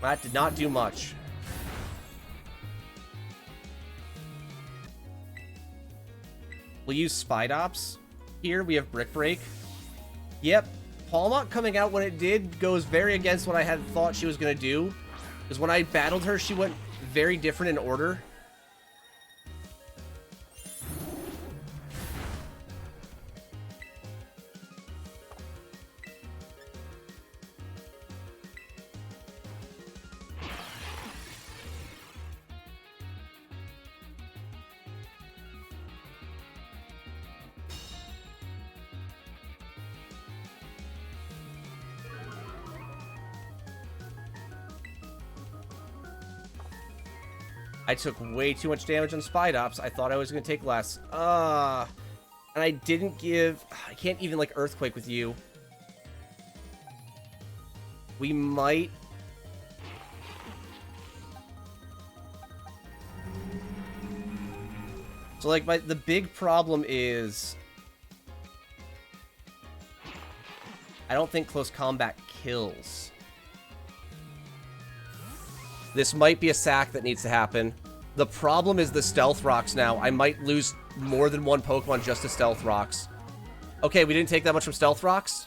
Speaker 2: That did not do much. We'll use Spidops. Here we have Brick Break. Yep. Palmot coming out when it did goes very against what I had thought she was going to do. Because when I battled her, she went very different in order. I took way too much damage on Spidops. I thought I was going to take less. And I didn't give... I can't even, like, Earthquake with you. We might... So, like, the big problem is... I don't think close combat kills. This might be a sack that needs to happen.
Speaker 1: The problem is the Stealth Rocks now. I might lose more than one Pokemon just to Stealth Rocks. Okay, we didn't take that much from Stealth Rocks.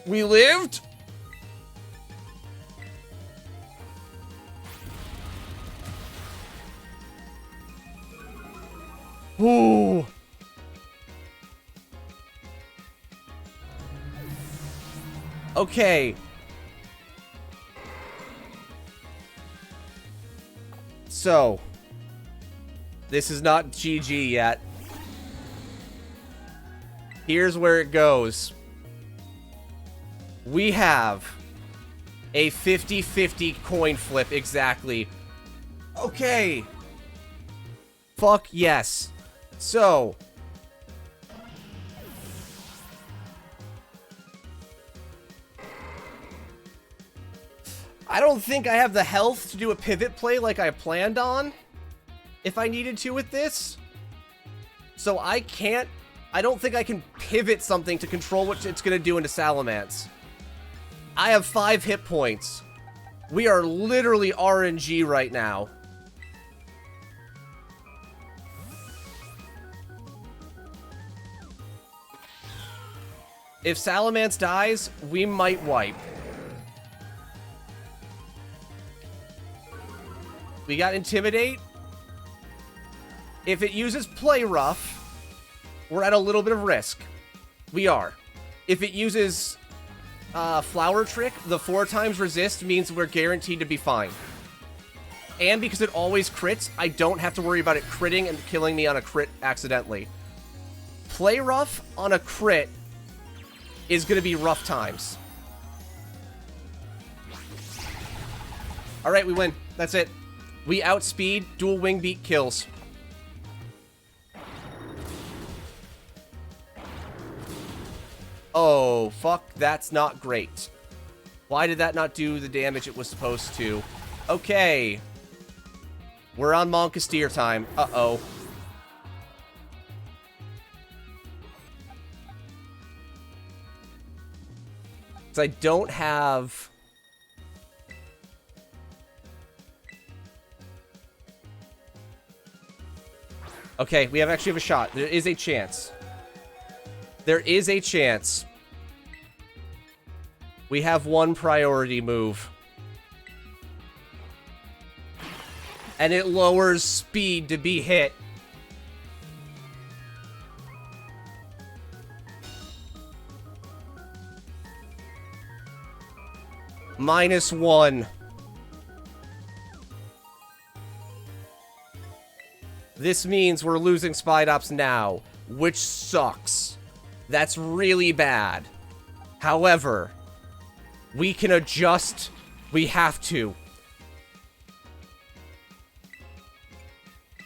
Speaker 1: We lived? Ooh. Okay. So, this is not GG yet. Here's where it goes. We have a 50-50 coin flip, exactly. Okay. Fuck yes. So, I don't think I have the health to do a pivot play like I planned on, if I needed to with this. So I don't think I can pivot something to control what it's going to do into Salamence. I have 5 hit points. We are literally RNG right now. If Salamence dies, we might wipe. We got Intimidate. If it uses Play Rough, we're at a little bit of risk. We are. If it uses Flower Trick, the 4 times resist means we're guaranteed to be fine. And because it always crits, I don't have to worry about it critting and killing me on a crit accidentally. Play Rough on a crit is going to be rough times. Alright, we win. That's it. We outspeed, dual wing beat kills. Oh, fuck, that's not great. Why did that not do the damage it was supposed to? Okay. We're on Monkasteer time. Uh-oh. Because I don't have... Okay, we actually have a shot. There is a chance. There is a chance. We have one priority move. And it lowers speed to be hit. -1. This means we're losing Spidops now, which sucks. That's really bad. However, we can adjust. We have to.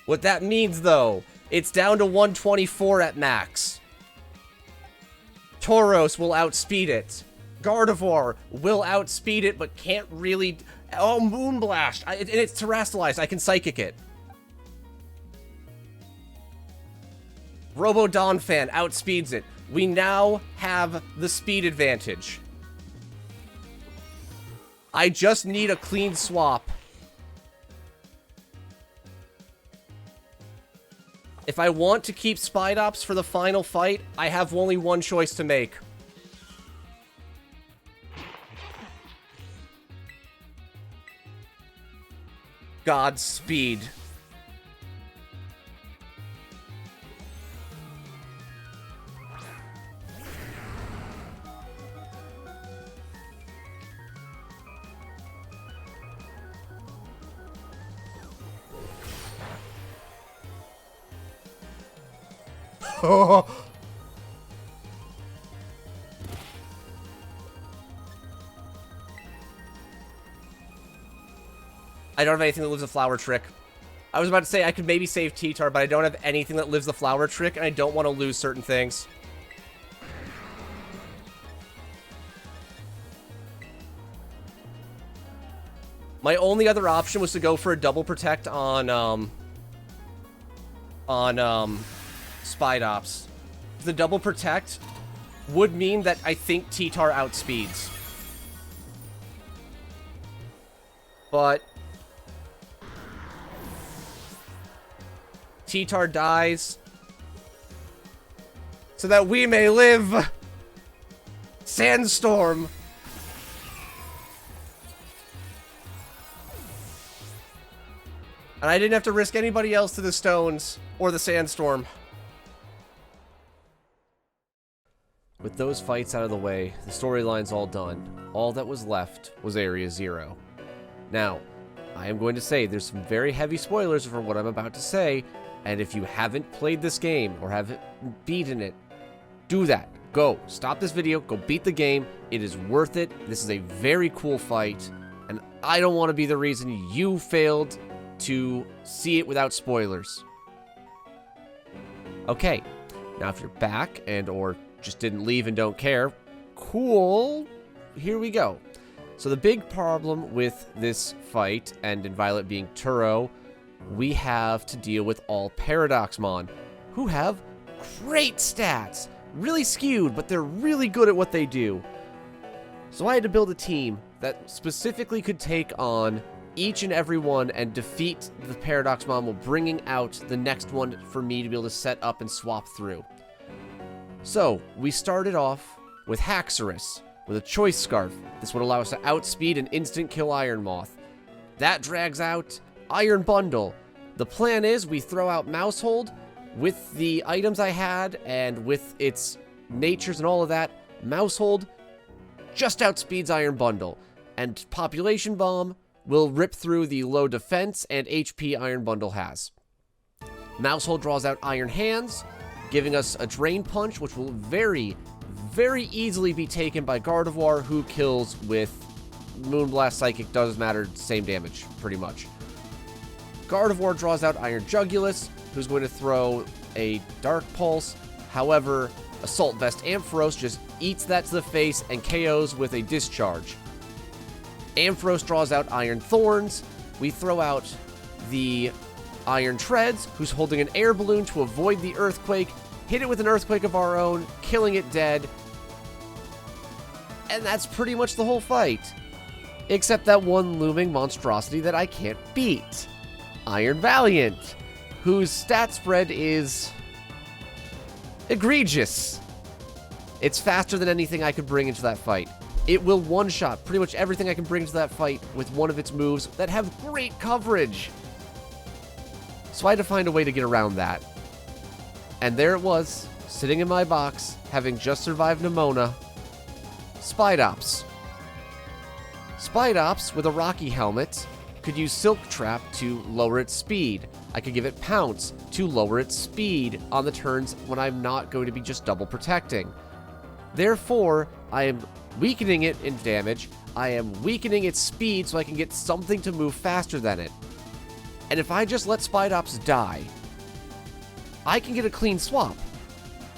Speaker 1: What that means, though, it's down to 124 at max. Tauros will outspeed it. Gardevoir will outspeed it, but can't really... Oh, Moonblast! And it's terrestrialized. I can Psychic it. Robo-Donphan outspeeds it. We now have the speed advantage. I just need a clean swap. If I want to keep Spidops for the final fight, I have only one choice to make. Godspeed. Oh. I don't have anything that lives a Flower Trick. I was about to say I could maybe save T-Tar, but I don't have anything that lives the Flower Trick, and I don't want to lose certain things. My only other option was to go for a double protect on Spidops. The double protect would mean that I think T-Tar outspeeds.
Speaker 2: But T-Tar dies so that we may live. Sandstorm. And I didn't have to risk anybody else to the stones or the sandstorm. With those fights out of the way, the storyline's all done. All that was left was Area 0. Now, I am going to say there's some very heavy spoilers for what I'm about to say, and if you haven't played this game or haven't beaten it, do that. Go. Stop this video. Go beat the game. It is worth it. This is a very cool fight, and I don't want to be the reason you failed to see it without spoilers. Okay, now if you're back and or just didn't leave and don't care, cool, here we go. So the big problem with this fight, and in Violet being Turo, we have to deal with all Paradoxmon, who have great stats. Really skewed, but they're really good at what they do. So I had to build a team that specifically could take on each and every one and defeat the Paradoxmon while bringing out the next one for me to be able to set up and swap through. So, we started off with Haxorus, with a Choice Scarf. This would allow us to outspeed and instant kill Iron Moth. That drags out Iron Bundle. The plan is we throw out Mousehold. With the items I had and with its natures and all of that, Mousehold just outspeeds Iron Bundle. And Population Bomb will rip through the low defense and HP Iron Bundle has. Mousehold draws out Iron Hands, giving us a Drain Punch, which will very, very easily be taken by Gardevoir, who kills with Moonblast Psychic. Doesn't matter, same damage, pretty much. Gardevoir draws out Iron Jugulus, who's going to throw a Dark Pulse. However, Assault Vest Ampharos just eats that to the face and KOs with a Discharge. Ampharos draws out Iron Thorns. We throw out the Iron Treads, who's holding an air balloon to avoid the Earthquake. Hit it with an Earthquake of our own, killing it dead. And that's pretty much the whole fight. Except that one looming monstrosity that I can't beat. Iron Valiant, whose stat spread is egregious. It's faster than anything I could bring into that fight. It will one-shot pretty much everything I can bring into that fight with one of its moves that have great coverage. So I had to find a way to get around that. And there it was, sitting in my box, having just survived Nemona. Spidops. Spidops, with a Rocky Helmet, could use Silk Trap to lower its speed. I could give it Pounce to lower its speed on the turns when I'm not going to be just double protecting. Therefore, I am weakening it in damage. I am weakening its speed so I can get something to move faster than it. And if I just let Spidops die, I can get a clean swap.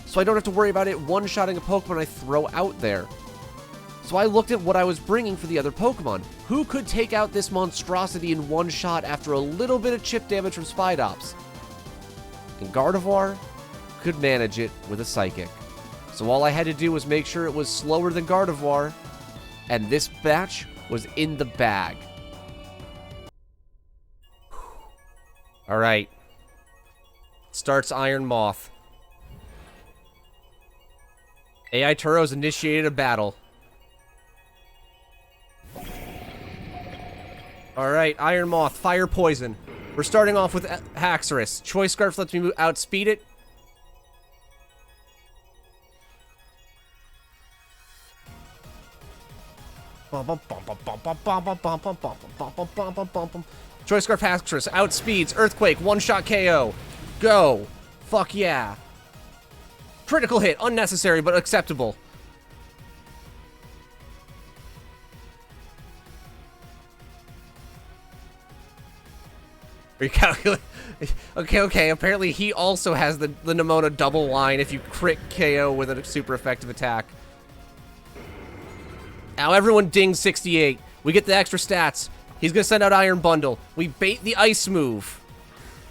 Speaker 2: So I don't have to worry about it one-shotting a Pokemon I throw out there. So I looked at what I was bringing for the other Pokemon. Who could take out this monstrosity in one shot after a little bit of chip damage from Spidops? And Gardevoir could manage it with a Psychic. So all I had to do was make sure it was slower than Gardevoir, and this batch was in the bag. Alright. Starts Iron Moth. AI Turo's initiated a battle. Alright, Iron Moth, Fire Poison. We're starting off with Haxorus. Choice Scarf lets me outspeed it. Choice Scarf Haxorus outspeeds Earthquake, one-shot KO. Go. Fuck yeah. Critical hit, unnecessary but acceptable. Recalculate. Okay. Apparently he also has the Nemona double line if you crit KO with a super effective attack. Now everyone ding 68. We get the extra stats. He's gonna send out Iron Bundle. We bait the ice move.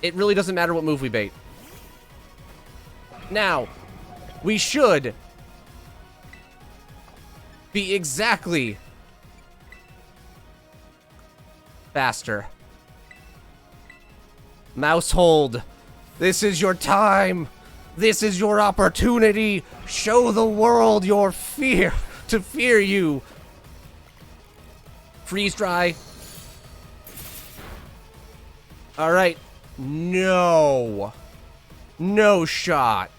Speaker 2: It really doesn't matter what move we bait. Now, we should be exactly Faster. Mouse hold. This is your time. This is your opportunity. Show the world your fear. To fear you. Freeze dry. Alright. No. No shot.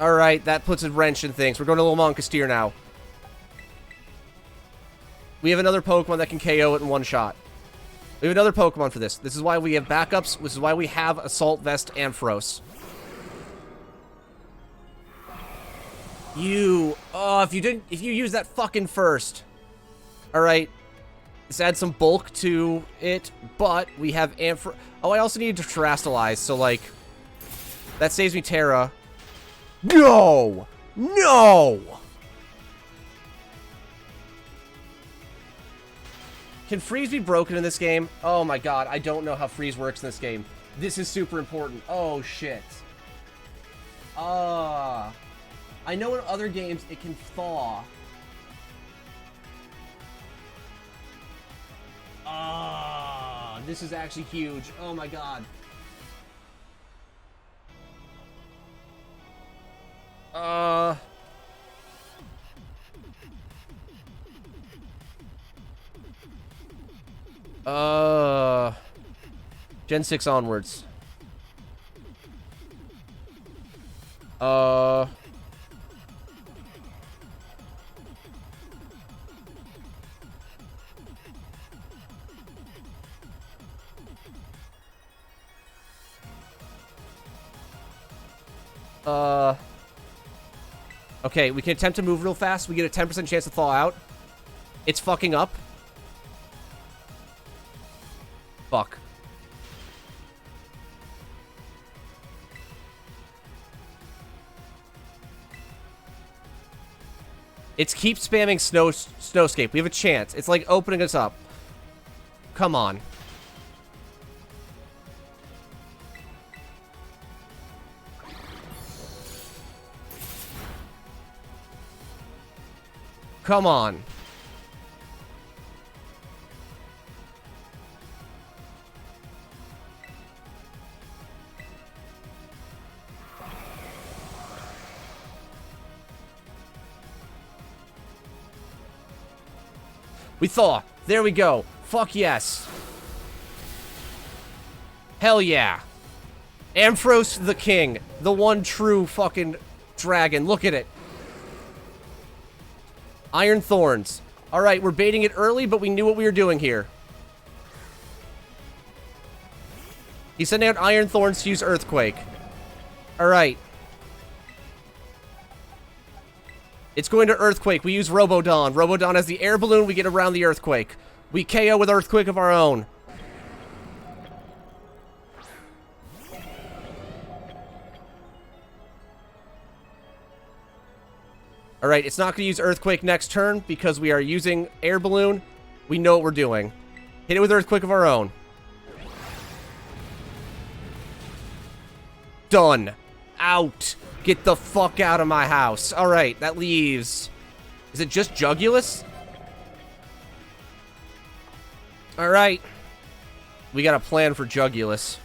Speaker 2: Alright, that puts a wrench in things. We're going to Little Monkasteer now. We have another Pokemon that can KO it in one shot. We have another Pokemon for this. This is why we have backups. This is why we have Assault Vest Ampharos. Oh, if you use that fucking first. Alright. This adds some bulk to it, but we have Ampharos. Oh, I also need to Terrastalize, so like, that saves me Terra. No! No! Can Freeze be broken in this game? Oh my god, I don't know how Freeze works in this game. This is super important. Oh shit. I know in other games it can thaw. This is actually huge. Oh my god. Gen 6 onwards. Okay, we can attempt to move real fast. We get a 10% chance to thaw out. It's fucking up. Fuck. It's keep spamming Snowscape. We have a chance. It's like opening us up. Come on. Come on. We thaw. There we go. Fuck yes. Hell yeah. Ampharos the king. The one true fucking dragon. Look at it. Iron Thorns. Alright, we're baiting it early, but we knew what we were doing here. He's sending out Iron Thorns to use Earthquake. Alright. It's going to Earthquake. We use Robodon. Robodon has the air balloon. We get around the Earthquake. We KO with Earthquake of our own. Alright, it's not going to use Earthquake next turn because we are using air balloon. We know what we're doing. Hit it with Earthquake of our own. Done. Out. Get the fuck out of my house. Alright, that leaves... Is it just Jugulus? Alright. We got a plan for Jugulus.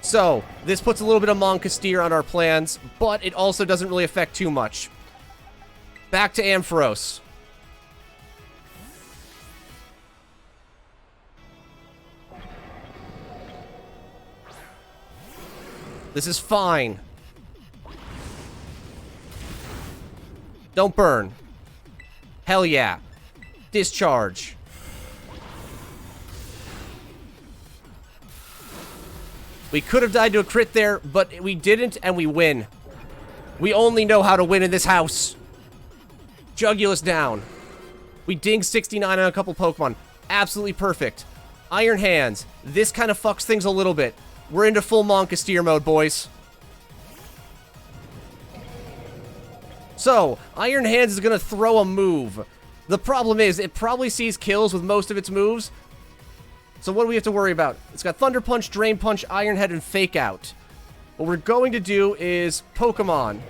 Speaker 2: So, this puts a little bit of Monkasteer on our plans, but it also doesn't really affect too much. Back to Ampharos. This is fine. Don't burn. Hell yeah. Discharge. We could have died to a crit there, but we didn't, and we win. We only know how to win in this house. Jugulus down. We dinged 69 on a couple Pokemon. Absolutely perfect. Iron Hands. This kind of fucks things a little bit. We're into full Monkasteer mode, boys. So, Iron Hands is going to throw a move. The problem is, it probably sees kills with most of its moves. So what do we have to worry about? It's got Thunder Punch, Drain Punch, Iron Head, and Fake Out. What we're going to do is Pokemon.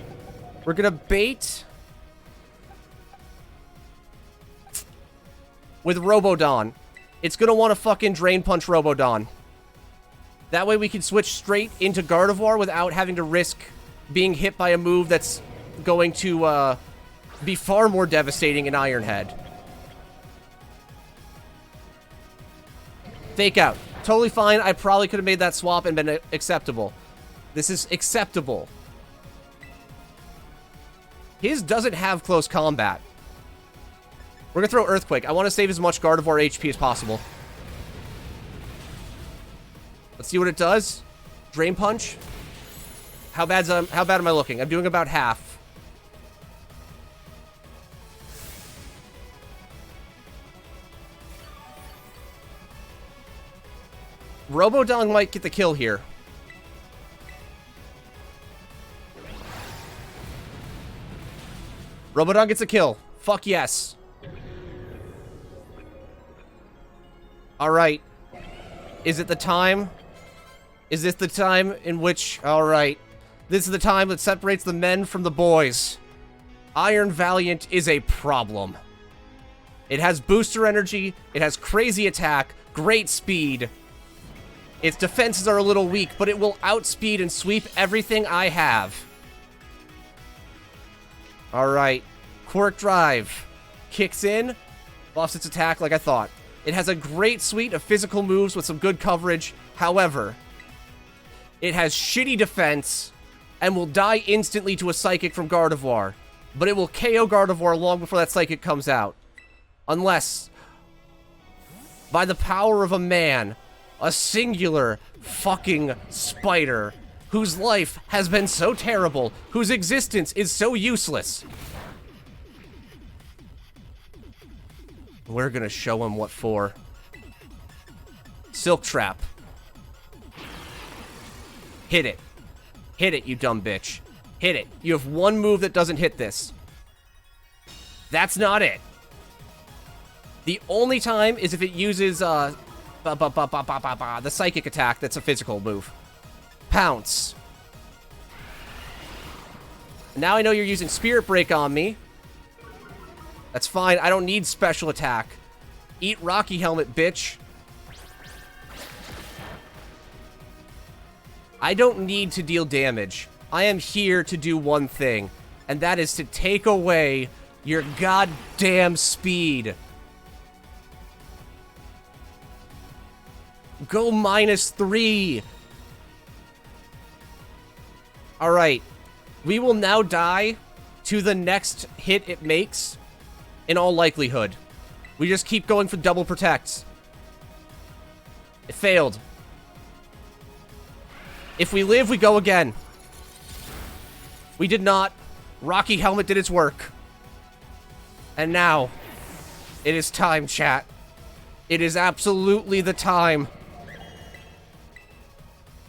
Speaker 2: We're going to bait with Robodon. It's gonna want to fucking Drain Punch Robodon. That way we can switch straight into Gardevoir without having to risk being hit by a move that's going to be far more devastating in Iron Head. Fake out. Totally fine. I probably could have made that swap and been acceptable. This is acceptable. His doesn't have close combat. We're going to throw Earthquake. I want to save as much Gardevoir HP as possible. Let's see what it does. Drain Punch. How bad am I looking? I'm doing about half. Robodon might get the kill here. Robodon gets a kill. Fuck yes. Alright. Is it the time? Is this the time in which... Alright. This is the time that separates the men from the boys. Iron Valiant is a problem. It has booster energy. It has crazy attack. Great speed. Its defenses are a little weak, but it will outspeed and sweep everything I have. Alright. Quirk Drive. Kicks in. Buffs its attack like I thought. It has a great suite of physical moves with some good coverage. However, it has shitty defense and will die instantly to a Psychic from Gardevoir. But it will KO Gardevoir long before that Psychic comes out. Unless, by the power of a man, a singular fucking spider whose life has been so terrible, whose existence is so useless. We're gonna show him what for. Silk Trap. Hit it. Hit it, you dumb bitch. Hit it. You have one move that doesn't hit this. That's not it. The only time is if it uses, the Psychic attack that's a physical move. Pounce. Now I know you're using Spirit Break on me. That's fine. I don't need special attack. Eat Rocky Helmet, bitch. I don't need to deal damage. I am here to do one thing, and that is to take away your goddamn speed. Go -3. Alright. We will now die to the next hit it makes, in all likelihood. We just keep going for double protects. It failed. If we live, we go again. We did not. Rocky Helmet did its work. And now, it is time, chat. It is absolutely the time.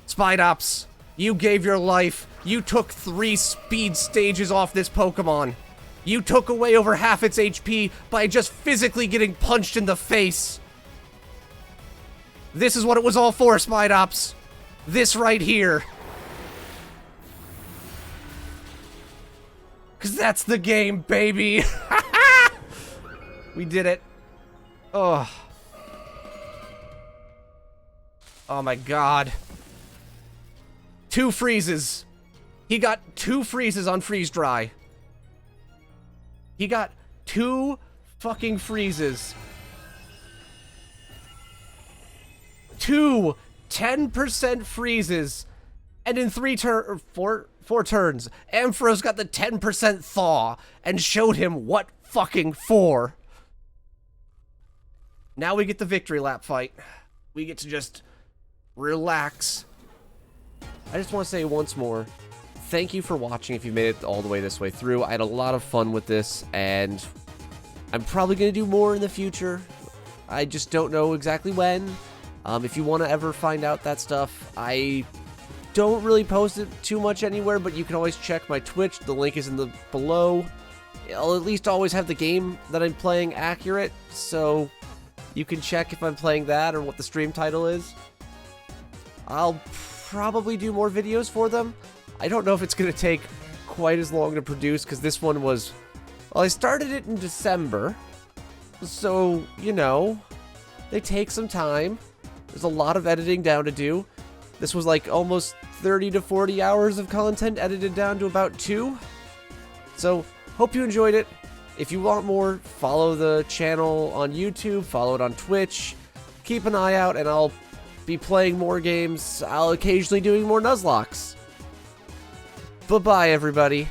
Speaker 2: Spidops, you gave your life. You took 3 speed stages off this Pokemon. You took away over half its HP by just physically getting punched in the face. This is what it was all for, Spidops. This right here. Because that's the game, baby. We did it. Oh. Oh my god. 2 freezes. He got 2 freezes on Freeze Dry. He got 2 fucking freezes. 2 10% freezes. And in 4 turns, Ampharos got the 10% thaw and showed him what fucking for. Now we get the victory lap fight. We get to just relax. I just want to say once more, thank you for watching if you made it all the way this way through. I had a lot of fun with this, and I'm probably going to do more in the future. I just don't know exactly when. If you want to ever find out that stuff, I don't really post it too much anywhere, but you can always check my Twitch. The link is in the below. I'll at least always have the game that I'm playing accurate, so you can check if I'm playing that or what the stream title is. I'll probably do more videos for them. I don't know if it's going to take quite as long to produce, because this one was... Well, I started it in December,
Speaker 1: So, you know, they take some time. There's a lot of editing down to do. This was like almost 30 to 40 hours of content edited down to about 2. So, hope you enjoyed it. If you want more, follow the channel on YouTube, follow it on Twitch. Keep an eye out, and I'll be playing more games. I'll occasionally doing more Nuzlockes. Bye-bye, everybody.